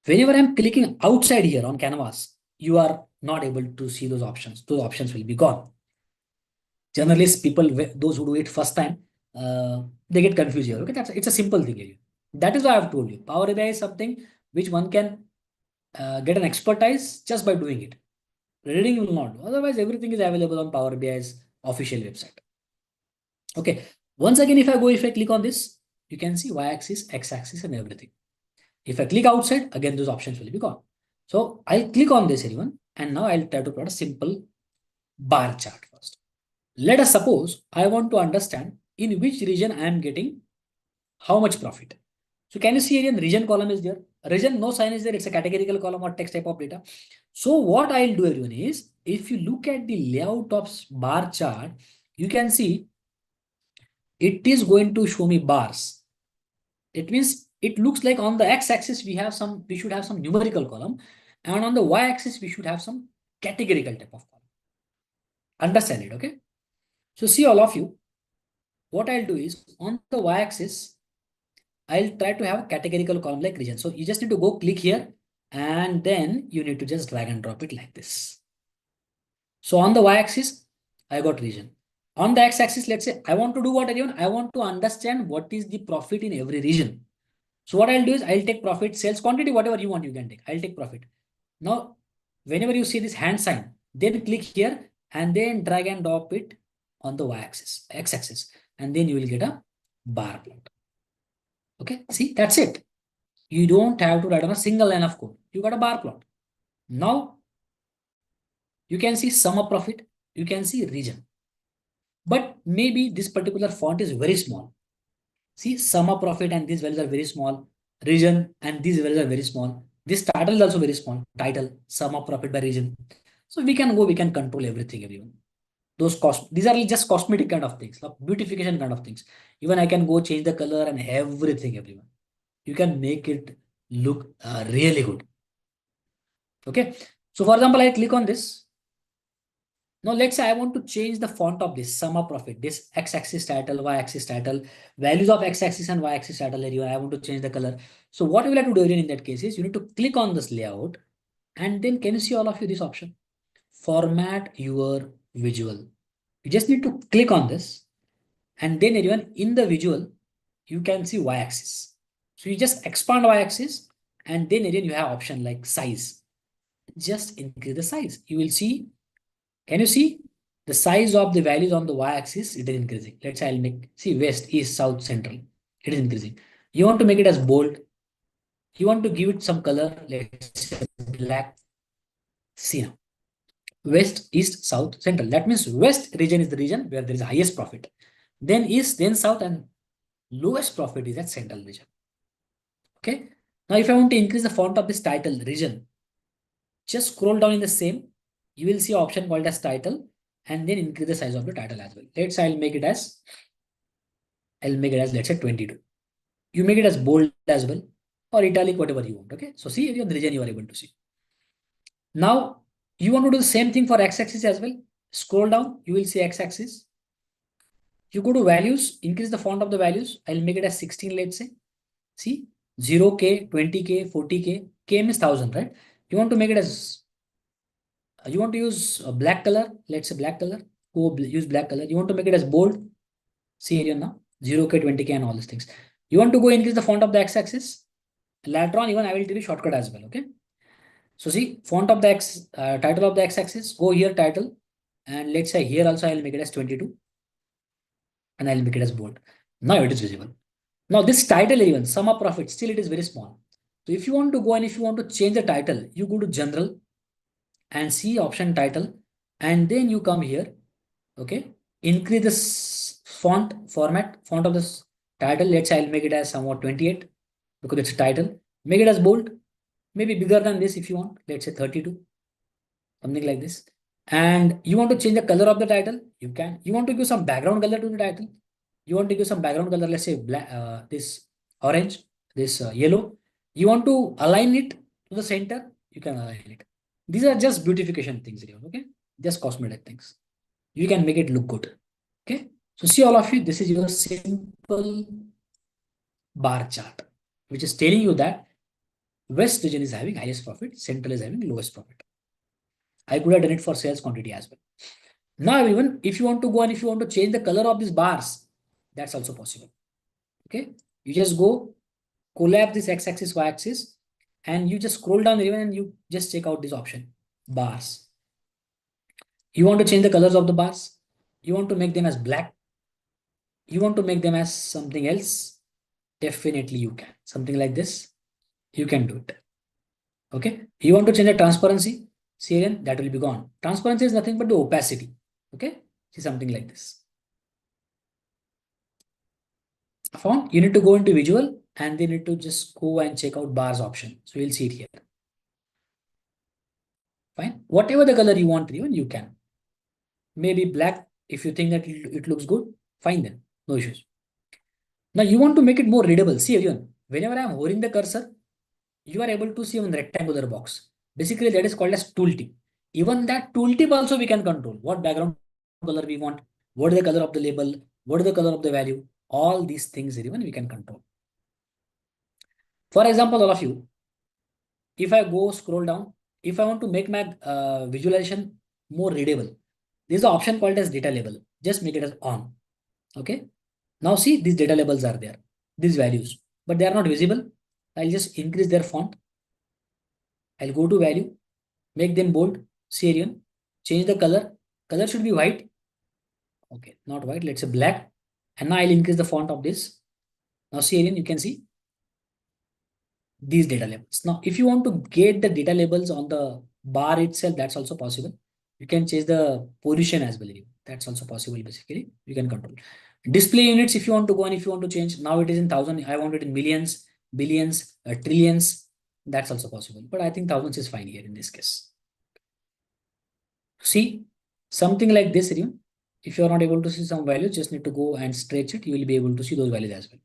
Whenever I'm clicking outside here on canvas, you are not able to see those options. Those options will be gone. Generally, people, those who do it first time, they get confused here. Okay, it's a simple thing here. That is why I've told you. Power BI is something which one can get an expertise just by doing it. Reading will not do. Otherwise, everything is available on Power BI's official website. Okay. Once again, if I click on this, you can see y-axis, x-axis, and everything. If I click outside, again, those options will be gone. So I'll click on this, everyone, and now I'll try to plot a simple bar chart first. Let us suppose I want to understand in which region I am getting how much profit. So can you see again, region column is there. Region, no sign is there. It's a categorical column or text type of data. So what I'll do, everyone, is if you look at the layout of bar chart, you can see it is going to show me bars. It means it looks like on the x-axis we should have some numerical column, and on the y-axis we should have some categorical type of column. Understand it, okay? So see all of you, what I'll do is on the y-axis, I'll try to have a categorical column like region. So you just need to go click here and then you need to just drag and drop it like this. So on the y-axis, I got region. On the x-axis, let's say I want to do what again? I want to understand what is the profit in every region. So what I'll do is I'll take profit, sales, quantity, whatever you want, you can take. I'll take profit. Now, whenever you see this hand sign, then click here and then drag and drop it on the y-axis, x-axis, and then you will get a bar plot. Okay, see, that's it. You don't have to write on a single line of code. You got a bar plot. Now, you can see sum of profit. You can see region. But maybe this particular font is very small. See, sum of profit and these values are very small. Region and these values are very small. This title is also very small. Title, sum of profit by region. So we can control everything, everyone. These are just cosmetic kind of things, like beautification kind of things. Even I can go change the color and everything, everyone. You can make it look really good. Okay. So for example, I click on this. Now let's say I want to change the font of this sum of profit, this x-axis title, y-axis title, values of x-axis and y-axis title area. I want to change the color. So what you will have to do in that case is you need to click on this layout, and then can you see all of you this option? Format your visual. You just need to click on this, and then everyone in the visual, you can see y-axis. So you just expand y-axis, and then again you have option like size. Just increase the size. You will see. Can you see the size of the values on the y-axis? It is increasing. Let's say I'll make, see, west, east, south, central. It is increasing. You want to make it as bold. You want to give it some color. Let's say black. See now. West, east, south, central. That means west region is the region where there is the highest profit. Then east, then south, and lowest profit is at central region. Okay. Now, if I want to increase the font of this title region, just scroll down in the same. You will see option called as title, and then increase the size of the title as well. Let's say I'll make it as let's say 22. You make it as bold as well, or italic, whatever you want. Okay. So see the region you are able to see. Now you want to do the same thing for x-axis as well. Scroll down, you will see x-axis. You go to values, increase the font of the values. I'll make it as 16, let's say. See, 0K, 20K, 40K. K means 1000, right? You want to make it as, you want to use a black color. Let's say black color. Go use black color. You want to make it as bold. See here now, 0K, 20K and all these things. You want to go increase the font of the x-axis. Later on, even I will tell you shortcut as well, okay? So see, font of the title of the x-axis, go here, title. And let's say here also I'll make it as 22. And I'll make it as bold. Now it is visible. Now this title even, sum of profit, still it is very small. So if you want to go and if you want to change the title, you go to general and see option title. And then you come here, okay? Increase this font font of this title. Let's say I'll make it as somewhat 28 because it's a title. Make it as bold, maybe bigger than this if you want. Let's say 32, something like this. And you want to change the color of the title, you can. You want to give some background color to the title. You want to give some background color, let's say black, this orange, this yellow. You want to align it to the center, you can align it. These are just beautification things here, okay? Just cosmetic things. You can make it look good. Okay. So see all of you, this is your simple bar chart, which is telling you that west region is having highest profit, central is having lowest profit. I could have done it for sales quantity as well. Now, even if you want to go and if you want to change the color of these bars, that's also possible. Okay. You just go collapse this x-axis, y-axis, and you just scroll down even and you just check out this option, bars. You want to change the colors of the bars. You want to make them as black. You want to make them as something else. Definitely you can. Something like this. You can do it. Okay. You want to change the transparency. See again, that will be gone. Transparency is nothing but the opacity. Okay. See something like this. Font, you need to go into visual and they need to just go and check out bars option. So you'll see it here. Fine. Whatever the color you want, even you can. Maybe black if you think that it looks good. Fine then. No issues. Now you want to make it more readable. See again, whenever I am hovering the cursor, you are able to see one rectangular box. Basically, that is called as tooltip. Even that tooltip also we can control. What background color we want, what is the color of the label, what is the color of the value. All these things even we can control. For example, all of you, if I go scroll down, if I want to make my visualization more readable, there is an option called as data label. Just make it as on. Okay. Now see, these data labels are there, these values, but they are not visible. I'll just increase their font. I'll go to value, make them bold, Syrian, change the color. Color should be white. Okay, not white, let's say black. And now I'll increase the font of this. Now Syrian, you can see these data labels. Now, if you want to get the data labels on the bar itself, that's also possible. You can change the position as well. That's also possible. Basically, you can control display units. If you want to go and if you want to change, now it is in 1000. I want it in millions, billions, trillions. That's also possible. But I think thousands is fine here in this case. See, something like this. If you are not able to see some values, just need to go and stretch it. You will be able to see those values as well.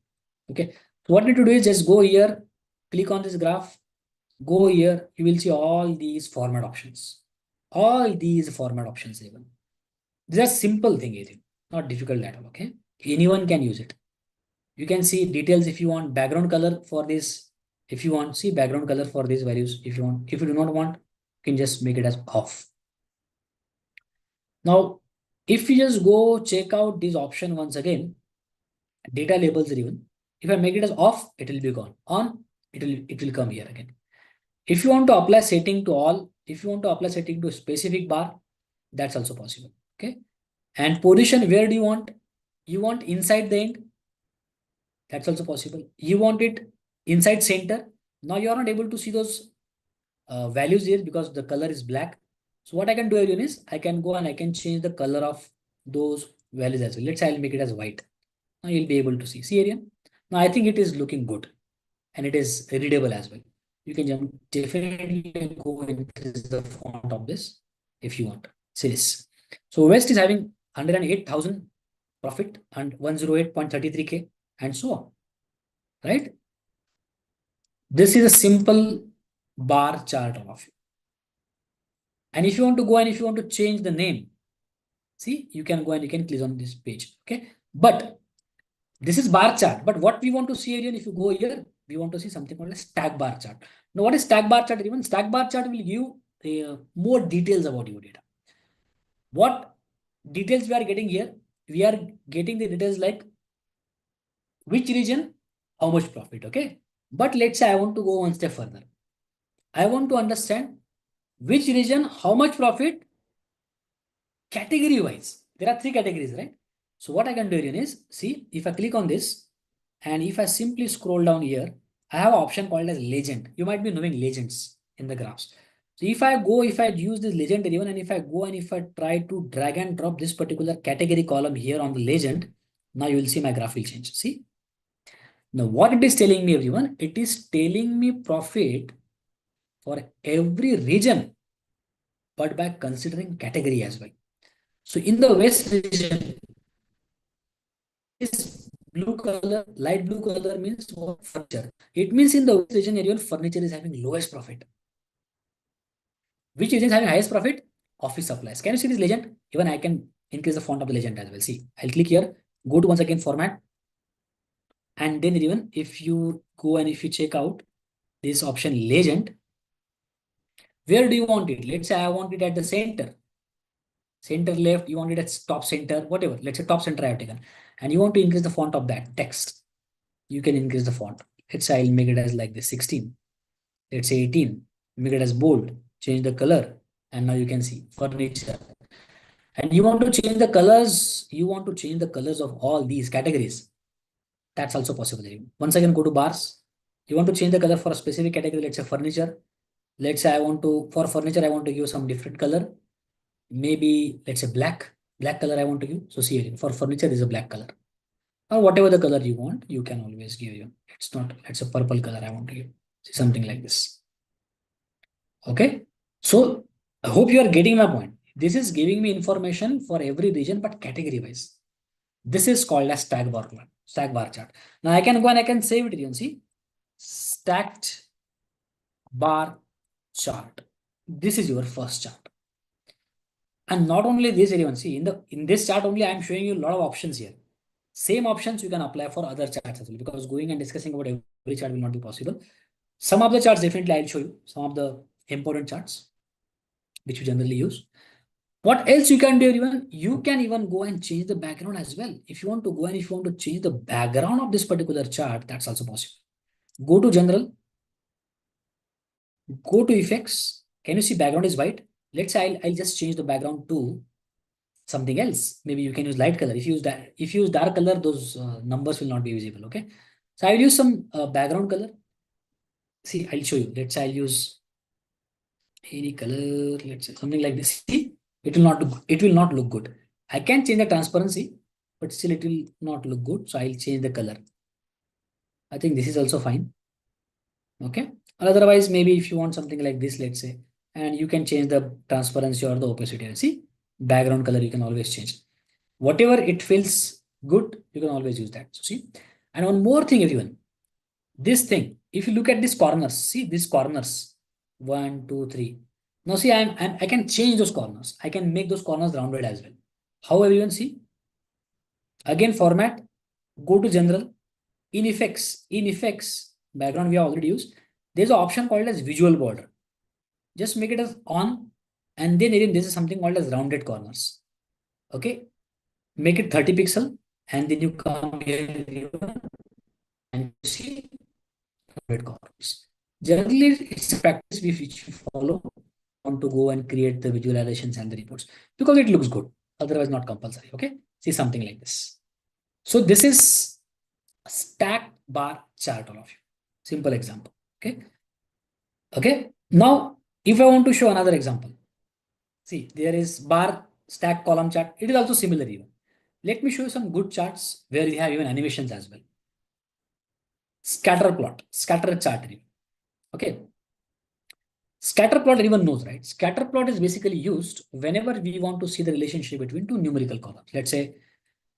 Okay. So what you need to do is just go here, click on this graph, go here. You will see all these format options. All these format options even. These are simple things, not difficult at all. Okay, anyone can use it. You can see details if you want, background color for this. If you want, see background color for these values. If you want, if you do not want, you can just make it as off. Now, if you just go check out this option once again, data labels even. If I make it as off, it will be gone. On, it will come here again. If you want to apply setting to all, if you want to apply setting to a specific bar, that's also possible. Okay. And position, where do you want? You want inside the end. That's also possible. You want it inside center. Now you are not able to see those values here because the color is black. So what I can do again is I can go and I can change the color of those values as well. Let's say I'll make it as white. Now you'll be able to see. See area. Now I think it is looking good and it is readable as well. You can definitely go increase the font of this if you want. See this. So West is having 108,000 profit and 108.33K and so on. Right? This is a simple bar chart of it. And if you want to go and if you want to change the name, see, you can go and you can click on this page. Okay. But this is bar chart. But what we want to see here, if you go here, we want to see something called a stack bar chart. Now, what is stack bar chart? Even stack bar chart will give more details about your data. What details we are getting here? We are getting the details like which region, how much profit. Okay. But let's say I want to go one step further. I want to understand which region, how much profit, category wise. There are 3 categories, right? So what I can do here is, see, if I click on this and if I simply scroll down here, I have an option called as legend. You might be knowing legends in the graphs. So if I use this legend even and if I go and if I try to drag and drop this particular category column here on the legend, now you will see my graph will change. See? Now what it is telling me, everyone, it is telling me profit for every region, but by considering category as well. So in the West region, this blue color, light blue color means what? Furniture. It means in the West region area, furniture is having lowest profit. Which region is having highest profit? Office supplies. Can you see this legend? Even I can increase the font of the legend as well. See, I'll click here, go to once again format. And then even if you go and if you check out this option legend, where do you want it? Let's say I want it at the center. Center left, you want it at top center, whatever. Let's say top center I have taken. And you want to increase the font of that text. You can increase the font. Let's say I'll make it as like this 16. Let's say 18. Make it as bold. Change the color. And now you can see furniture. And you want to change the colors. You want to change the colors of all these categories. That's also possible. Once again, go to bars. You want to change the color for a specific category. Let's say furniture. Let's say for furniture, I want to give some different color. Maybe let's say black color I want to give. So see here, for furniture is a black color or whatever the color you want, you can always give you. It's a purple color I want to give. See something like this. Okay. So I hope you are getting my point. This is giving me information for every region, but category wise. This is called as stack bar chart. Now I can go and I can save it. You can see stacked bar chart. This is your first chart. And not only this, everyone, see in this chart only I am showing you a lot of options here. Same options you can apply for other charts as well, because going and discussing about every chart will not be possible. Some of the charts definitely I'll show you, some of the important charts which we generally use. What else you can do, everyone? You can even go and change the background as well. If you want to go and if you want to change the background of this particular chart, that's also possible. Go to general, go to effects. Can you see background is white? Let's say I'll just change the background to something else. Maybe you can use light color. If you use dark color, those numbers will not be visible. Okay. So I will use some background color. See, I'll show you. Let's say I'll use any color. Let's say something like this. See, it will not look good. I can change the transparency, but still it will not look good. So I'll change the color. I think this is also fine. Okay. Or otherwise, maybe if you want something like this, let's say, and you can change the transparency or the opacity. See, background color you can always change. Whatever it feels good, you can always use that. So see, and one more thing, everyone. This thing, if you look at these corners, see these corners, 1, 2, 3. Now see, I can change those corners. I can make those corners rounded as well. How everyone see? Again, format, go to general. In effects, background we have already used. There's an option called as visual border. Just make it as on, and then again, this is something called as rounded corners. Okay, make it 30 pixel, and then you come here and you see rounded corners. Generally, it's a practice which we follow on to go and create the visualizations and the reports because it looks good. Otherwise, not compulsory. Okay, see something like this. So this is a stack bar chart, all of you. Simple example. Okay. Okay. Now, if I want to show another example, see there is bar stack column chart. It is also similar even. Let me show you some good charts where we have even animations as well. Scatter plot, scatter chart. Okay. Scatter plot everyone knows, right? Scatter plot is basically used whenever we want to see the relationship between two numerical columns. Let's say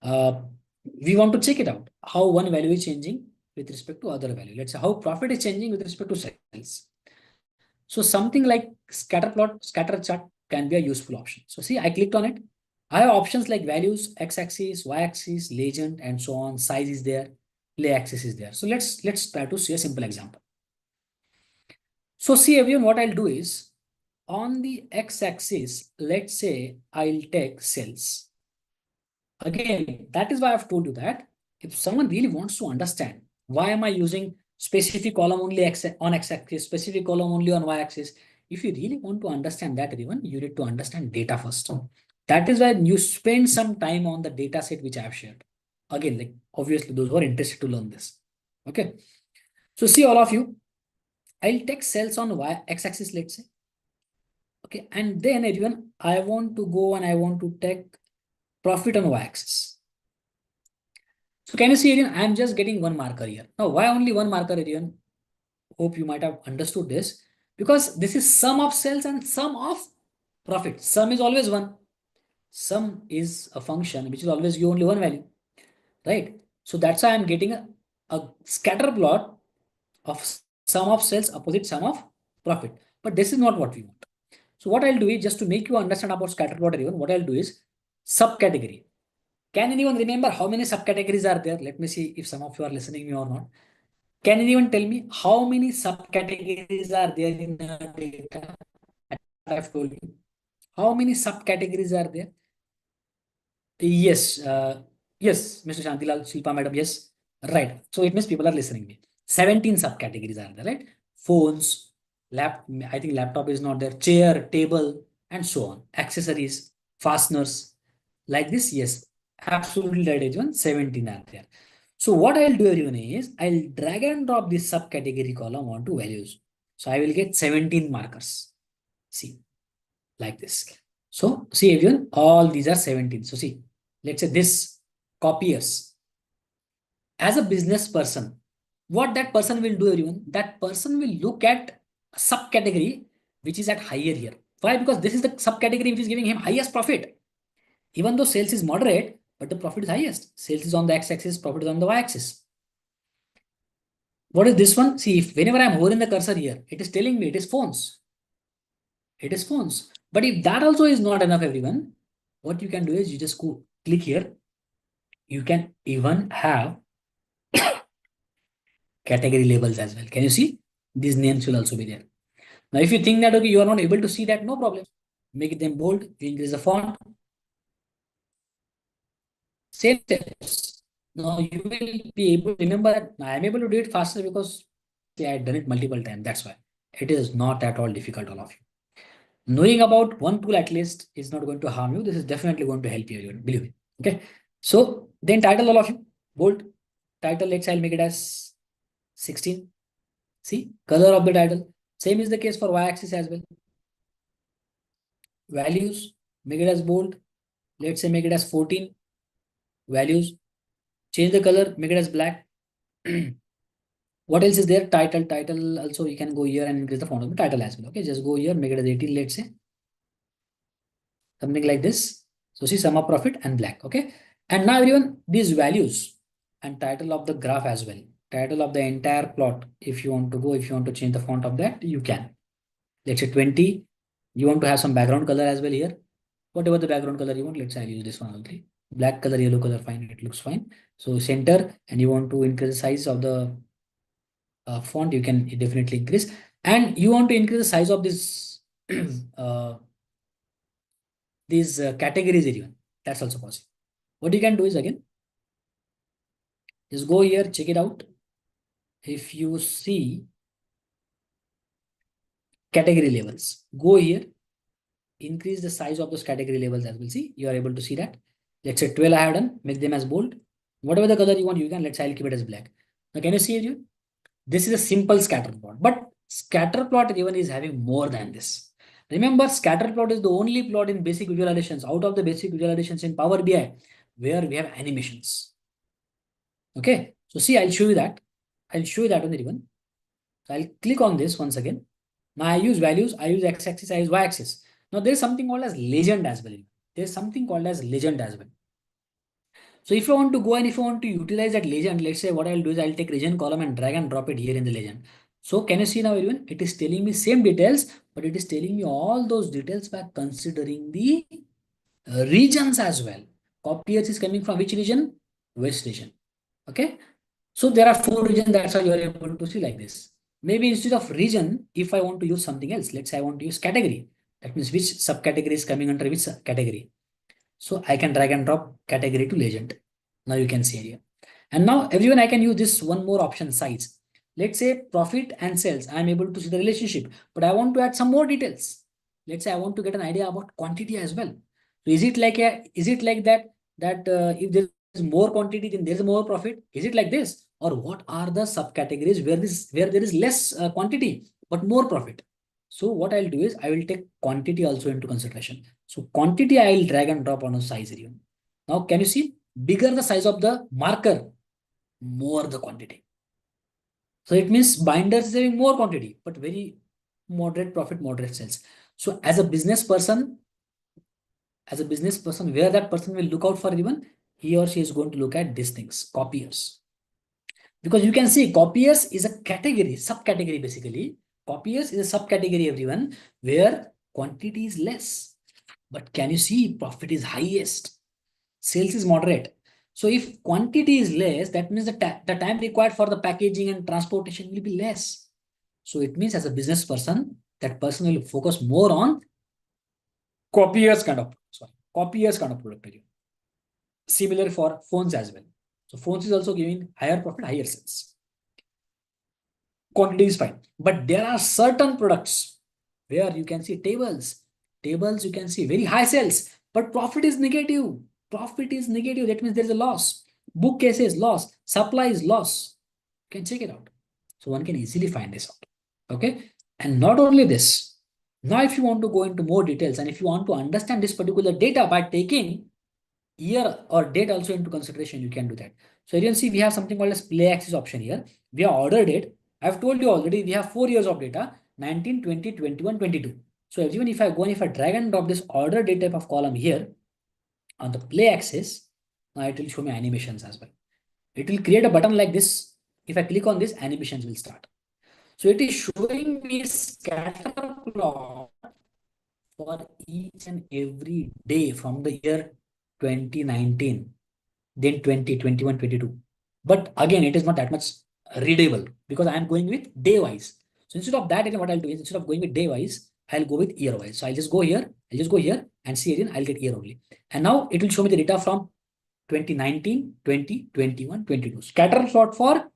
we want to check it out, how one value is changing with respect to other value. Let's say how profit is changing with respect to sales. So something like scatter plot, scatter chart can be a useful option. So see, I clicked on it. I have options like values, x-axis, y-axis, legend, and so on. Size is there, play axis is there. So let's try to see a simple example. So see everyone, what I'll do is on the x-axis, let's say I'll take sales. Again, that is why I've told you that if someone really wants to understand why am I using specific column only on x-axis, specific column only on y-axis, if you really want to understand that, everyone, you need to understand data first. That is why you spend some time on the data set which I have shared. Again, like obviously those who are interested to learn this. Okay. So see all of you, I'll take sales on x-axis, let's say. Okay. And then everyone, I want to go and I want to take profit on y-axis. So can you see again, I'm just getting one marker here. Now, why only one marker again? Hope you might have understood this because this is sum of sales and sum of profit. Sum is always one. Sum is a function which is always give only one value, right? So that's why I'm getting a scatter plot of sum of sales opposite sum of profit. But this is not what we want. So what I'll do is just to make you understand about scatter plot even, what I'll do is subcategory. Can anyone remember how many subcategories are there? Let me see if some of you are listening me or not. Can anyone tell me how many subcategories are there in data? I've told you. How many subcategories are there? Yes, yes, Mr. Shantilal, Shilpa madam, yes. Right. So it means people are listening me. 17 subcategories are there, right? Phones, I think laptop is not there, chair, table, and so on. Accessories, fasteners, like this, yes. Absolutely right, everyone. 17 are there. So what I'll do everyone is I'll drag and drop this subcategory column onto values. So I will get 17 markers. See, like this. So see everyone, all these are 17. So see, let's say this copiers. As a business person, what that person will do everyone, that person will look at a subcategory which is at higher here. Why? Because this is the subcategory which is giving him highest profit. Even though sales is moderate, but the profit is highest. Sales is on the x-axis, profit is on the y-axis. What is this one? See, if whenever I'm hovering the cursor here, it is telling me it is phones. It is phones. But if that also is not enough, everyone, what you can do is you just go click here. You can even have category labels as well. Can you see? These names will also be there. Now, if you think that okay, you are not able to see that, no problem. Make them bold, increase the font. Same steps. Now you will be able to remember that I am able to do it faster because I had done it multiple times. That's why. It is not at all difficult, all of you. Knowing about one tool at least is not going to harm you. This is definitely going to help you, believe me. Okay. So then title, all of you, bold. Title, let's say I'll make it as 16. See, color of the title. Same is the case for y-axis as well. Values, make it as bold. Let's say make it as 14. Values, change the color, make it as black. What else is there? Title also you can go here and increase the font of the title as well. Okay, just go here, make it as 18, let's say. Something like this. So see sum of profit and black. Okay. And now everyone, these values and title of the graph as well. Title of the entire plot. If you want to go, if you want to change the font of that, you can. Let's say 20. You want to have some background color as well here. Whatever the background color you want, let's say I'll use this one only. Black color, yellow color, fine, it looks fine. So center, and you want to increase the size of the font, you can definitely increase. And you want to increase the size of this uh, these categories even. That's also possible. What you can do is, again, just go here, check it out. If you see category labels, go here, increase the size of those category labels as we'll see. You are able to see that. Let's say 12 I have done, make them as bold. Whatever the color you want, you can. Let's say I'll keep it as black. Now, can you see it here? This is a simple scatter plot, but scatter plot even is having more than this. Remember, scatter plot is the only plot in basic visualizations, out of the basic visualizations in Power BI, where we have animations. Okay, so see, I'll show you that. I'll show you that on the ribbon. So I'll click on this once again. Now I use values, I use x-axis, I use y-axis. Now there's something called as legend as well. There's something called as legend as well. So if you want to go and if you want to utilize that legend, let's say what I'll do is I'll take region column and drag and drop it here in the legend. So can you see now everyone? It is telling me same details, but it is telling me all those details by considering the regions as well. Copiers is coming from which region? West region. Okay. So there are 4 regions, that's why you are able to see like this. Maybe instead of region, if I want to use something else, let's say I want to use category. That means which subcategory is coming under which category. So I can drag and drop category to legend. Now you can see here. And now everyone, I can use this one more option, size. Let's say profit and sales. I'm able to see the relationship, but I want to add some more details. Let's say I want to get an idea about quantity as well. So is it like that if there is more quantity, then there is more profit? Is it like this? Or what are the subcategories where there is less quantity but more profit? So what I'll do is I will take quantity also into consideration. So quantity I will drag and drop on a size area. Now can you see? Bigger the size of the marker, more the quantity. So it means binders is having more quantity, but very moderate profit, moderate sales. So as a business person, where that person will look out for even, he or she is going to look at these things, copiers. Because you can see copiers is a category, subcategory basically. Copiers is a subcategory, everyone, where quantity is less. But can you see profit is highest? Sales is moderate. So if quantity is less, that means the time required for the packaging and transportation will be less. So it means as a business person, that person will focus more on copiers kind of product. Similar for phones as well. So phones is also giving higher profit, higher sales. Quantity is fine. But there are certain products where you can see tables. Tables, you can see very high sales, but profit is negative. Profit is negative. That means there is a loss. Bookcases loss. Supply is loss. You can check it out. So one can easily find this out. Okay. And not only this. Now, if you want to go into more details and if you want to understand this particular data by taking year or date also into consideration, you can do that. So you can see we have something called as play axis option here. We have order date. I've told you already we have 4 years of data, 19, 20, 21, 22. So even if I go and if I drag and drop this order date type of column here on the play axis, now it will show me animations as well. It will create a button like this. If I click on this, animations will start. So it is showing me scatter plot for each and every day from the year 2019, then 20, 21, 22. But again, it is not that much readable because I am going with day wise. So instead of that, what I'll do is instead of going with day wise, I'll go with year wise. So I'll just go here and see again, I'll get year only. And now it will show me the data from 2019, 20, 21, 22. Scatter plot for,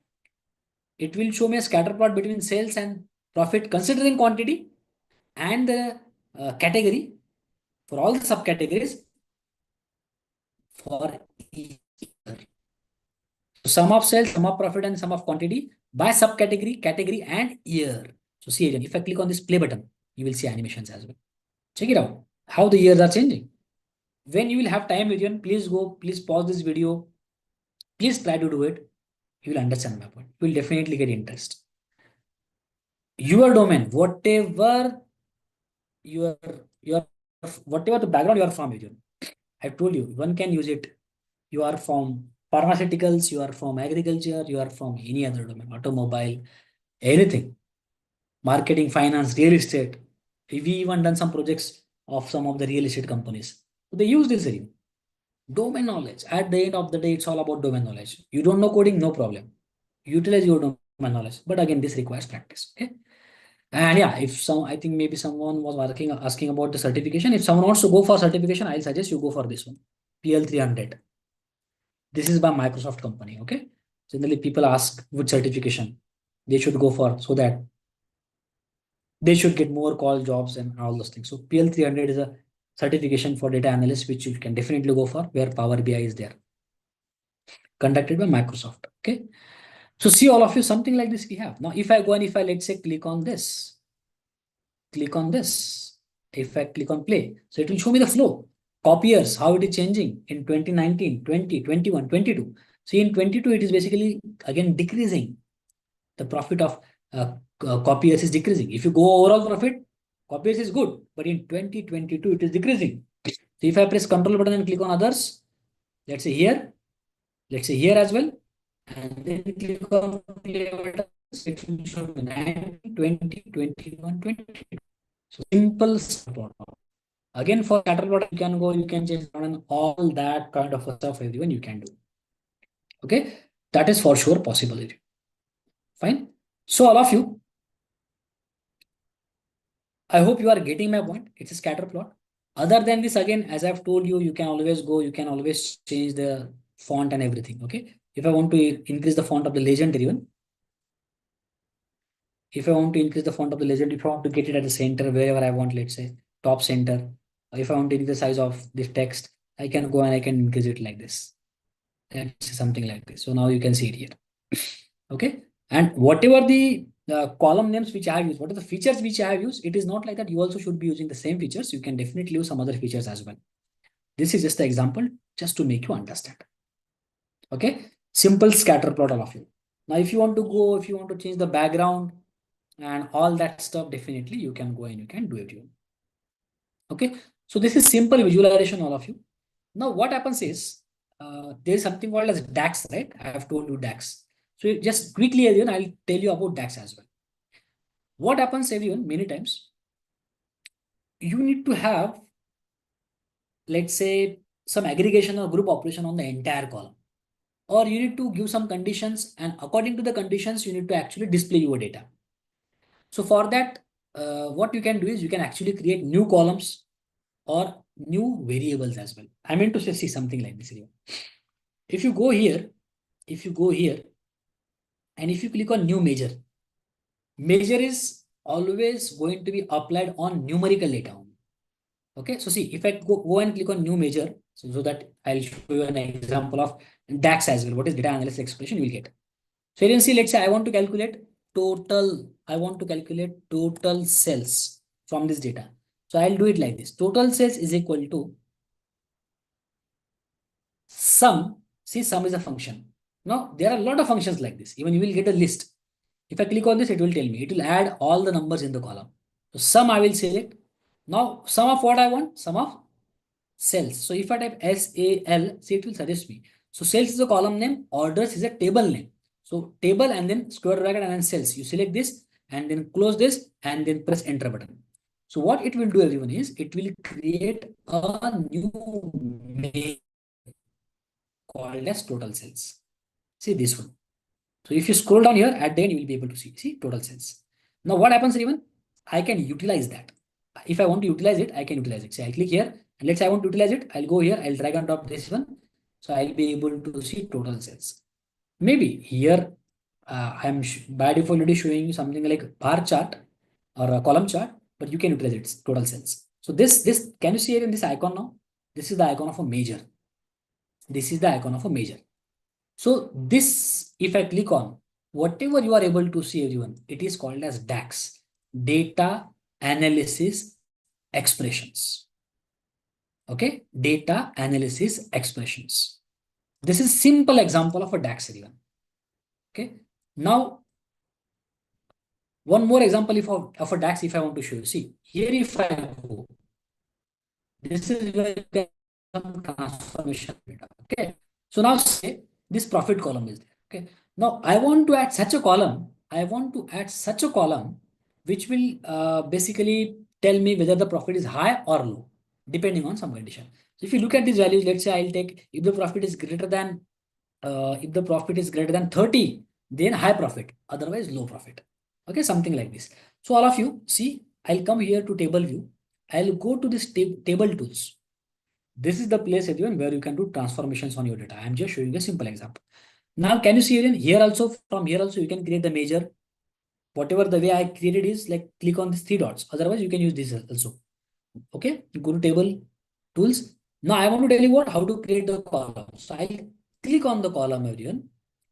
it will show me a scatter plot between sales and profit considering quantity and the category for all the subcategories for each year. So sum of sales, sum of profit, and sum of quantity by subcategory, category, and year. So see again, if I click on this play button, you will see animations as well. Check it out, how the years are changing. When you will have time again, please pause this video. Please try to do it. You will understand my point. You will definitely get interest. Your domain, whatever whatever the background you are from, I told you, one can use it. You are from pharmaceuticals, you are from agriculture, you are from any other domain, automobile, anything, marketing, finance, real estate. We even done some projects of some of the real estate companies. So they use this area. Domain knowledge. At the end of the day, it's all about domain knowledge. You don't know coding, no problem. Utilize your domain knowledge. But again, this requires practice. Okay. And yeah, I think maybe someone was asking about the certification. If someone wants to go for certification, I'll suggest you go for this one, PL300. This is by Microsoft company. Okay. Generally, people ask which certification they should go for so that they should get more call jobs and all those things. So PL300 is a certification for data analyst, which you can definitely go for, where Power BI is there, conducted by Microsoft. Okay. So see all of you, something like this we have. Now, if I go and if I, let's say, click on this, if I click on play, so it will show me the flow. Copiers, how it is changing in 2019, 20, 21, 22. See, in 22, it is basically again decreasing. The profit of copiers is decreasing. If you go overall profit, copiers is good, but in 2022, it is decreasing. So if I press Control button and click on others, let's say here as well, and then click on play button, it will show 19, 20, 21, 22. So simple support. Again, for scatter plot, you can go, you can change and all that kind of stuff, everyone you can do. Okay, that is for sure possible. Fine. So all of you, I hope you are getting my point. It's a scatter plot. Other than this, again, as I've told you, you can always go, you can always change the font and everything. Okay. If I want to increase the font of the legend even, if I want to increase the font of the legend, if I want to get it at the center, wherever I want, let's say top center, if I want to increase the size of this text, I can go and I can increase it like this. That's something like this. So now you can see it here. Okay. And whatever the column names which I have used, what are the features which I have used, it is not like that. You also should be using the same features. You can definitely use some other features as well. This is just the example just to make you understand. Okay. Simple scatter plot, all of you. Now, if you want to go, if you want to change the background and all that stuff, definitely you can go and you can do it. Okay. So this is simple visualization, all of you. Now, what happens is there is something called as DAX, right? I have told you DAX. So just quickly, everyone, I'll tell you about DAX as well. What happens, everyone, many times, you need to have, let's say, some aggregation or group operation on the entire column. Or you need to give some conditions, and according to the conditions, you need to actually display your data. So for that, what you can do is you can actually create new columns or new variables as well. I meant to say, see something like this here. If you go here, and if you click on new measure is always going to be applied on numerical data only. Okay, so see, if I go and click on new measure, so that I'll show you an example of DAX as well. What is data analysis expression you will get. So you can see, let's say I want to calculate total sales from this data. So I'll do it like this. Total sales is equal to sum. See, sum is a function. Now, there are a lot of functions like this. Even you will get a list. If I click on this, it will tell me. It will add all the numbers in the column. So sum I will select. Now, sum of what I want? Sum of sales. So if I type SAL, see, it will suggest me. So sales is a column name. Orders is a table name. So table and then square bracket and then sales. You select this and then close this and then press enter button. So what it will do, everyone, is it will create a new mail called as total sales. See this one. So if you scroll down here, at the end you will be able to see total sales. Now what happens, even I can utilize that. If I want to utilize it, I can utilize it. Say I click here and let's say I want to utilize it. I'll go here, I'll drag and drop this one. So I'll be able to see total sales. Maybe here I'm by default already showing you something like bar chart or a column chart, but you can utilize it, total sales. So this can you see it in this icon now? This is the icon of a measure. This is the icon of a measure. So this, if I click on, whatever you are able to see, everyone, it is called as DAX, data analysis expressions. Okay, data analysis expressions. This is simple example of a DAX, everyone. Okay, now one more example of a DAX if I want to show you. See, here if I go, this is where you get some transformation data. Okay, so now say this profit column is there. Okay, now I want to add such a column. Which will basically tell me whether the profit is high or low, depending on some condition. So if you look at these values, let's say I'll take if the profit is greater than 30, then high profit, otherwise low profit. Okay, something like this. So all of you see, I'll come here to table view. I'll go to this table tools. This is the place everyone where you can do transformations on your data. I'm just showing a simple example. Now, can you see here also, from here also you can create the measure. Whatever the way I created is like click on these three dots. Otherwise, you can use this also. Okay, go to table tools. Now I want to tell you how to create the column. So I'll click on the column everyone.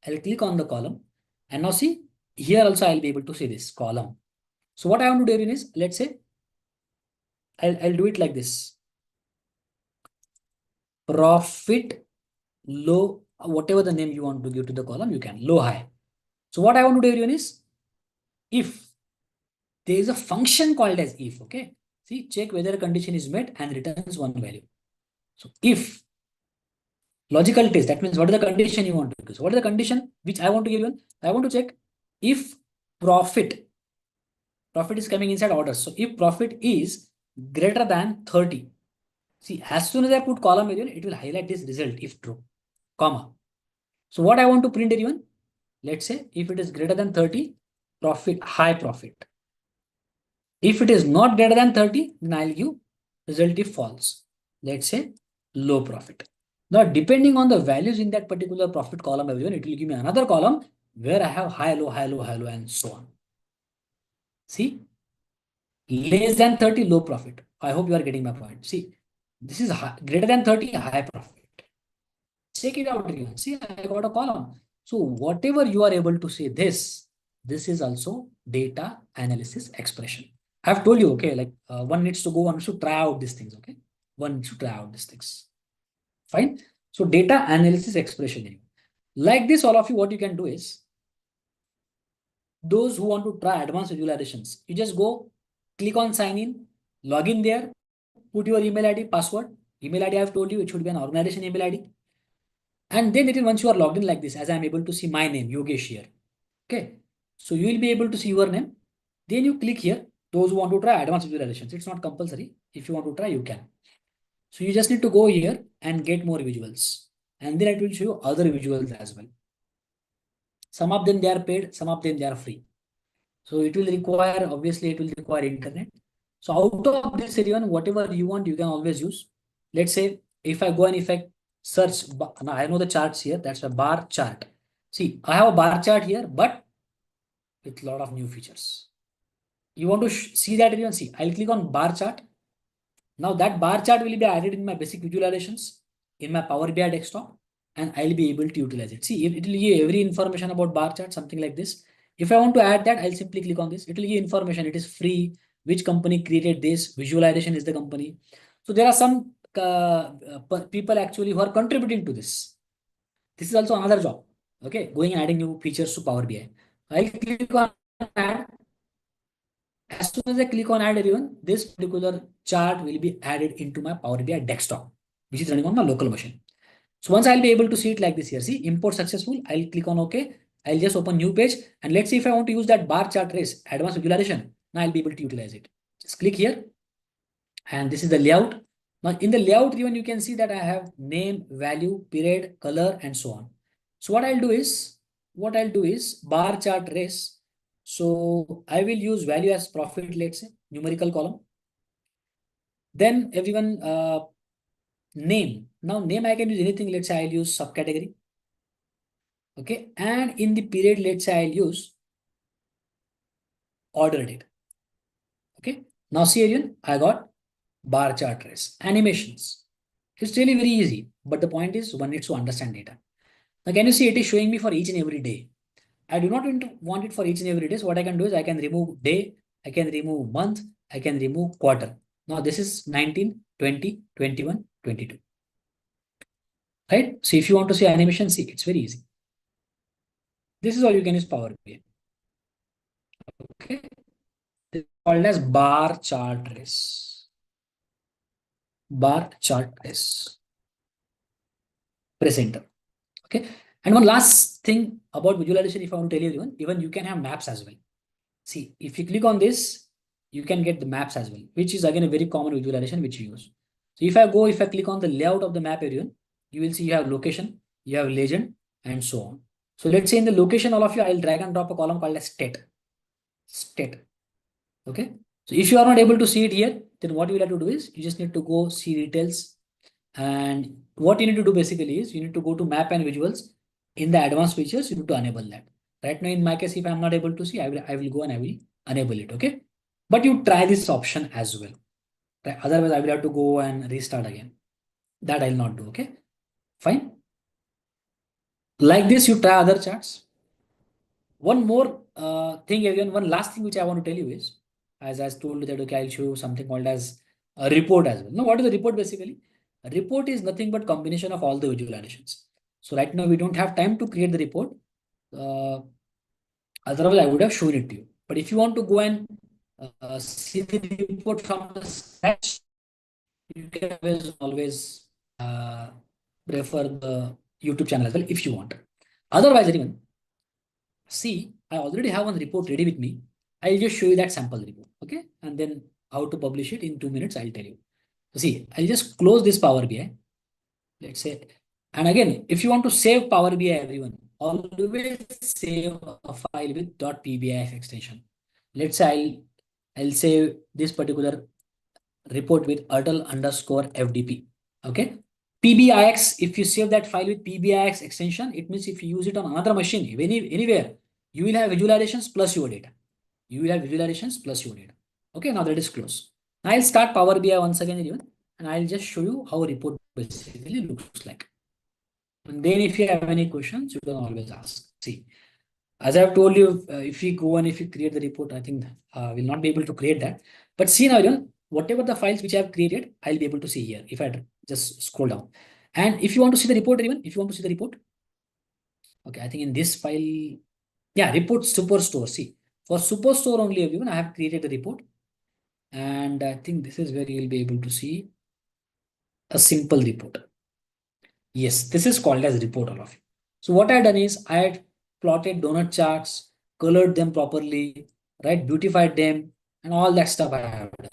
I'll click on the column and now see here also I'll be able to see this column. So what I want to do is, let's say I'll do it like this. Profit low, whatever the name you want to give to the column, you can low high. So what I want to do is, if there is a function called as if, okay, see, check whether a condition is met and returns one value. So if logical test, that means what is the condition you want to do? So what is the condition which I want to give you? I want to check if profit is coming inside orders. So if profit is greater than 30, see, as soon as I put column here, it will highlight this result if true, comma. So what I want to print here, let's say if it is greater than 30, profit, high profit. If it is not greater than 30, then I'll give result if false. Let's say low profit. Now, depending on the values in that particular profit column, everyone, it will give me another column where I have high, low, high, low, high, low, and so on. See, less than 30, low profit. I hope you are getting my point. See, this is high, greater than 30, high profit. Check it out here. See, I got a column. So whatever you are able to say this is also data analysis expression. I've told you, okay, like one needs to go, one should try out these things, okay? One should try out these things. Fine. So data analysis expression. Like this, all of you, what you can do is, those who want to try advanced visualizations, you just go, click on sign in, log in there, put your email ID, password. Email ID, I've told you, it should be an organization email ID. And then it is once you are logged in like this, as I'm able to see my name, Yogesh here. Okay. So you will be able to see your name. Then you click here. Those who want to try advanced visualizations, it's not compulsory. If you want to try, you can. So you just need to go here and get more visuals. And then it will show you other visuals as well. Some of them they are paid, some of them they are free. So it will require, obviously it will require internet. So out of this everyone, whatever you want, you can always use. Let's say if I go and if I search, now I know the charts here, that's a bar chart. See, I have a bar chart here, but with a lot of new features. You want to see that everyone? See, I'll click on bar chart. Now that bar chart will be added in my basic visualizations in my Power BI desktop, and I'll be able to utilize it. See, it will give every information about bar chart, something like this. If I want to add that, I'll simply click on this. It will give information. It is free. Which company created this? Visualization is the company. So there are some people actually who are contributing to this. This is also another job. Okay, going and adding new features to Power BI. I'll click on add. As soon as I click on add everyone, this particular chart will be added into my Power BI desktop, which is running on my local machine. So once I'll be able to see it like this here, see import successful, I'll click on OK. I'll just open new page and let's see if I want to use that bar chart trace, advanced visualization. Now I'll be able to utilize it. Just click here and this is the layout. Now in the layout even you can see that I have name, value, period, color and so on. So what I'll do is bar chart trace. So I will use value as profit, let's say numerical column. Then everyone name. Now name I can use anything. Let's say I'll use subcategory. Okay. And in the period, let's say I'll use order date. Okay. Now see again, I got bar chart trace. Animations. It's really very easy. But the point is one needs to understand data. Now can you see it is showing me for each and every day. I do not want it for each and every day. So what I can do is I can remove day, I can remove month, I can remove quarter. Now this is 19, 20, 21, 22. Right? So if you want to see animation, see, it's very easy. This is all you can use Power BI. Okay. This is called as bar chart trace. Bar chart trace. Press enter. Okay. And one last thing about visualization, if I want to tell you, even you can have maps as well. See, if you click on this, you can get the maps as well, which is again a very common visualization which you use. So if I click on the layout of the map, everyone, you will see you have location, you have legend, and so on. So let's say in the location, all of you, I'll drag and drop a column called as state. Okay. So if you are not able to see it here, then what you will have to do is you just need to go see details. And what you need to do basically is you need to go to map and visuals. In the advanced features, you need to enable that. Right now, in my case, if I'm not able to see, I will go and I will enable it. Okay. But you try this option as well. Right? Otherwise, I will have to go and restart again. That I'll not do. Okay. Fine. Like this, you try other charts. One more thing, everyone, one last thing which I want to tell you is, as I told you that, okay, I'll show you something called as a report as well. Now, what is the report basically? A report is nothing but combination of all the visualizations. So right now we don't have time to create the report. Uh, Otherwise, I would have shown it to you. But if you want to go and see the report from the scratch, you can always refer the YouTube channel as well if you want. Otherwise, even see, I already have one report ready with me. I'll just show you that sample report. Okay. And then how to publish it in 2 minutes, I'll tell you. So see, I'll just close this Power BI. Let's say, and again, if you want to save Power BI, everyone, always save a file with .pbix extension. Let's say I'll save this particular report with ATAL underscore FDP. Okay. PBIX, if you save that file with PBIX extension, it means if you use it on another machine, anywhere, you will have visualizations plus your data. You will have visualizations plus your data. Okay, now that is close. Now I'll start Power BI once again, and I'll just show you how a report basically looks like. And then if you have any questions, you can always ask. See, as I've told you, if we go and if you create the report, I think we'll not be able to create that. But see now, whatever the files which I have created, I'll be able to see here if I just scroll down. And if you want to see the report, if you want to see the report, okay, I think in this file, yeah, report superstore. See, for superstore only, everyone, I have created the report. And I think this is where you'll be able to see a simple report. Yes, this is called as report, all of you. So what I had done is I had plotted donut charts, colored them properly, right? Beautified them, and all that stuff I have done.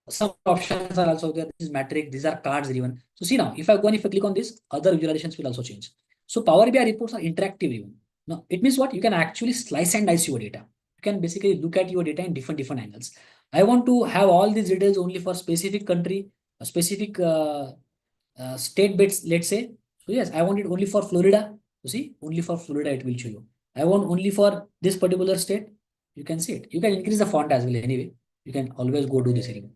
Some options are also there. This is matrix, these are cards even. So see now, if I go and if I click on this, other visualizations will also change. So Power BI reports are interactive even. Now it means what? You can actually slice and dice your data. You can basically look at your data in different angles. I want to have all these details only for specific country, a specific state bits, let's say. So yes, I want it only for Florida. You see, only for Florida it will show you. I want only for this particular state. You can see it. You can increase the font as well anyway. You can always go do this anyway.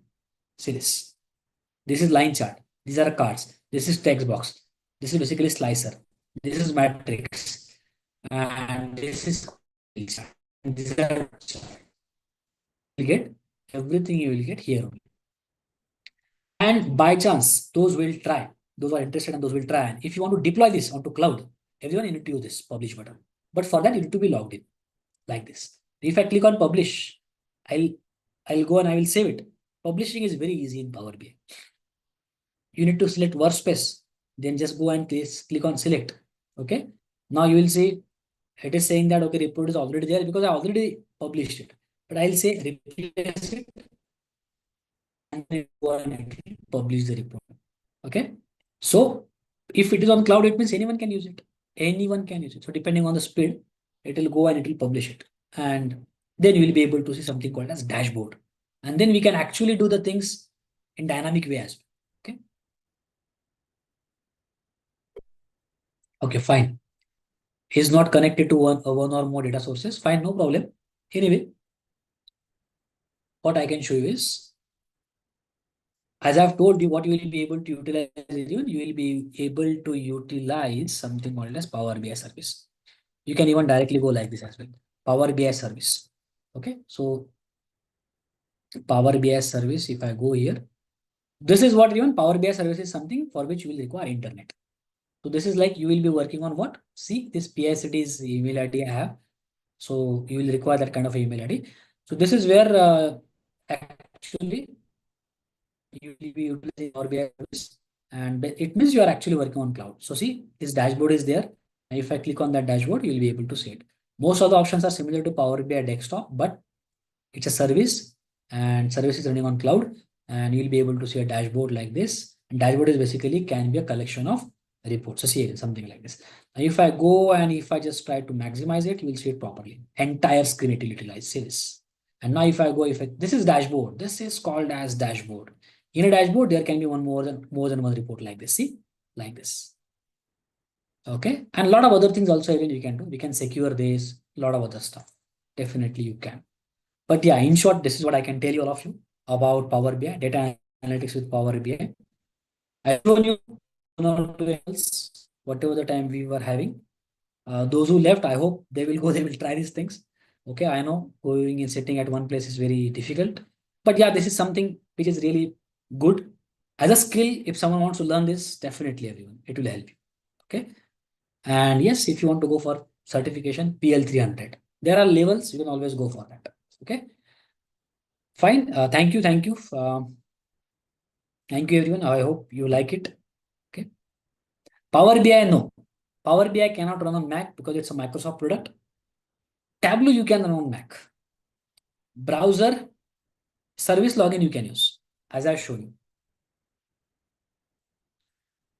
See this. This is line chart. These are cards. This is text box. This is basically slicer. This is matrix. And this is chart. These are chart. You get everything you will get here only. And by chance, those will try. Those are interested and those will try. And if you want to deploy this onto cloud, everyone you need to use this publish button. But for that, you need to be logged in like this. If I click on publish, I'll go and I will save it. Publishing is very easy in Power BI. You need to select workspace, then just go and click on select. Okay. Now you will see it is saying that okay, report is already there because I already published it. But I'll say replace it and go and publish the report. Okay. So if it is on cloud, it means anyone can use it. Anyone can use it. So depending on the speed, it will go and it will publish it. And then you will be able to see something called as dashboard. And then we can actually do the things in dynamic way as well. Okay. Okay, fine. Is not connected to one or more data sources. Fine, no problem. Anyway, what I can show you is, as I've told you, what you will be able to utilize, you will be able to utilize something called as Power BI service. You can even directly go like this as well. Power BI service. Okay, so Power BI service, if I go here, this is what even Power BI service is something for which you will require internet. So this is like you will be working on what? See, this PICT's email ID I have. So you will require that kind of email ID. So this is where actually you will be utilizing Power BI service, and it means you are actually working on cloud. So see, this dashboard is there. And if I click on that dashboard, you will be able to see it. Most of the options are similar to Power BI desktop, but it's a service and service is running on cloud. and you'll be able to see a dashboard like this. And dashboard is basically can be a collection of reports. So see something like this. Now if I go and if I just try to maximize it, you will see it properly. Entire screen it will utilize. See this. And now if I go, this is dashboard. This is called as dashboard. In a dashboard, there can be more than one report like this. See, like this. Okay, and a lot of other things also even you can do. We can secure this, a lot of other stuff. Definitely you can. But yeah, in short, this is what I can tell you all of you about Power BI, data analytics with Power BI. I shown you one or two else, whatever the time we were having. Those who left, I hope they will go, they will try these things. Okay, I know going and sitting at one place is very difficult. But yeah, this is something which is really good. As a skill, if someone wants to learn this, definitely everyone, it will help you. Okay. And yes, if you want to go for certification, PL 300. There are levels, you can always go for that. Okay. Fine. Thank you. Thank you. Thank you, everyone. I hope you like it. Okay. Power BI, no. Power BI cannot run on Mac because it's a Microsoft product. Tableau, you can run on Mac. Browser, service login you can use, as I showed you.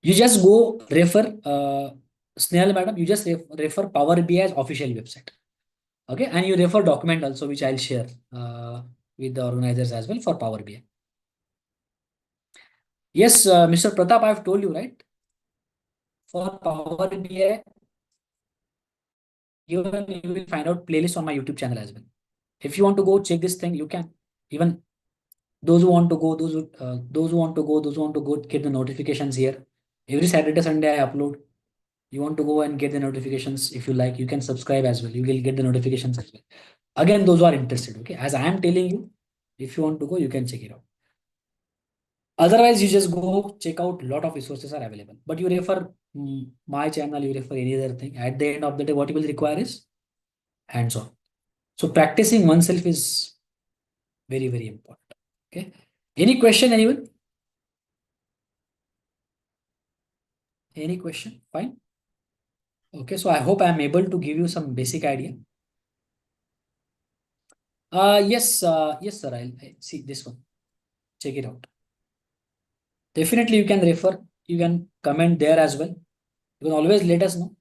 You just go refer, Snail madam, you just refer Power BI's official website. Okay. And you refer document also, which I'll share with the organizers as well for Power BI. Yes, Mr. Pratap, I've told you, right? For Power BI, you will find out playlist on my YouTube channel as well. If you want to go check this thing, you can. Even those who want to go, those who want to go get the notifications here. Every Saturday, Sunday, I upload. You want to go and get the notifications if you like, you can subscribe as well. You will get the notifications as well. Again, those who are interested, okay? As I am telling you, if you want to go, you can check it out. Otherwise, you just go check out. A lot of resources are available. But you refer my channel, you refer any other thing. At the end of the day, what you will require is hands-on. So practicing oneself is very, very important. Okay. Any question, anyone? Any question? Fine. Okay. So I hope I am able to give you some basic idea. Yes, yes, sir. I'll see this one. Check it out. Definitely, you can refer. You can comment there as well. You can always let us know.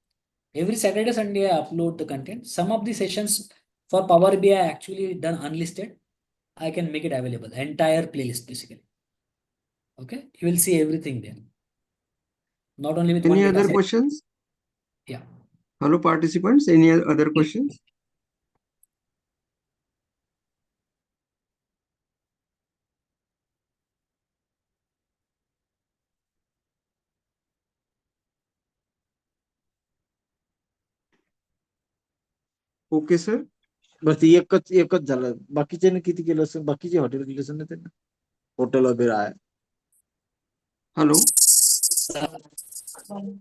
Every Saturday, Sunday, I upload the content. Some of the sessions for Power BI I actually done unlisted. I can make it available. Entire playlist basically. Okay, you will see everything there. Not only with one Any data other set. questions? Yeah. Hello, participants. Any other questions? Okay, sir. बस एकच झालं. बाकीच्याने किती केलं असेल? बाकीचे hotel केले असेल ना त्यांना, हॉटेल वगैरे आहे. Hello.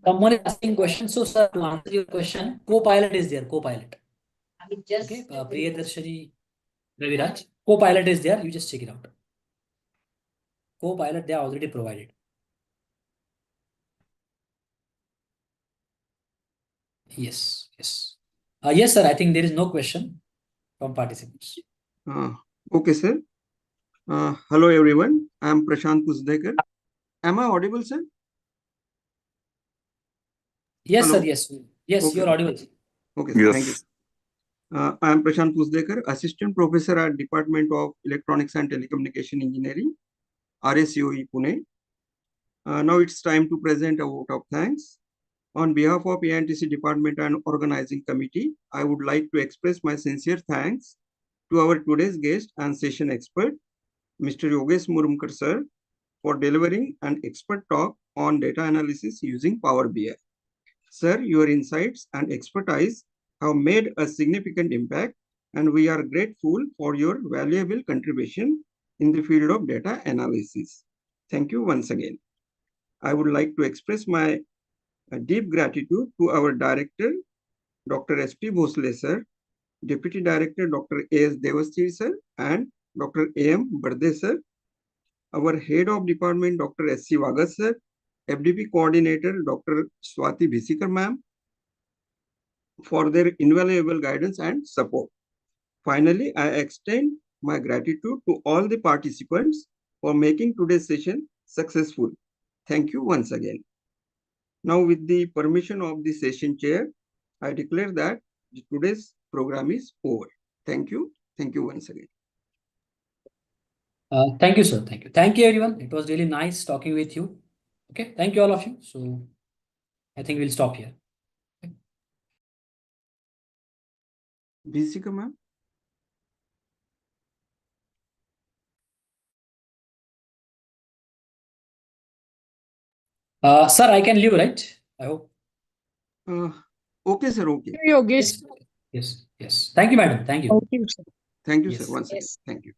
Someone is asking questions. So, sir, to answer your question, co-pilot is there. Co-pilot. Okay. Priyadarshini Raviraj. Co-pilot is there. You just check it out. Co-pilot, they are already provided. Yes. Yes. Yes, sir. I think there is no question from participants. Okay, sir. Hello, everyone. I am Prashant Pusdekar. Am I audible, sir? Yes, Hello? sir. Yes. Yes, Okay. you're audible. Okay, sir. Thank you. I am Prashant Pusdekar, Assistant Professor at Department of Electronics and Telecommunication Engineering, RSCOE, Pune. Now it's time to present a vote of thanks. On behalf of ANTC Department and Organizing Committee, I would like to express my sincere thanks to our today's guest and session expert, Mr. Yogesh Murumkar, sir, for delivering an expert talk on data analysis using Power BI. Sir, your insights and expertise have made a significant impact, and we are grateful for your valuable contribution in the field of data analysis. Thank you once again. I would like to express my deep gratitude to our director, Dr. S.P. Bhosle, sir, Deputy Director, Dr. A.S. Devasthi, sir, and Dr. A.M. Barde, sir, our Head of Department, Dr. S.C. Vagas, sir, FDP Coordinator, Dr. Swati Bhisikar, ma'am, for their invaluable guidance and support. Finally, I extend my gratitude to all the participants for making today's session successful. Thank you once again. Now, with the permission of the session chair, I declare that today's program is over. Thank you. Thank you once again. Thank you, sir. Thank you. Thank you, everyone. It was really nice talking with you. Okay. Thank you, all of you. So I think we'll stop here. Bisika ma'am. Sir, I can leave, right? I hope. Okay, sir. Okay. Yogesh. Yes. Yes. Yes. Thank you, madam. Thank you. Thank you, sir. Thank you, Yes. sir. Once again. Yes. Thank you.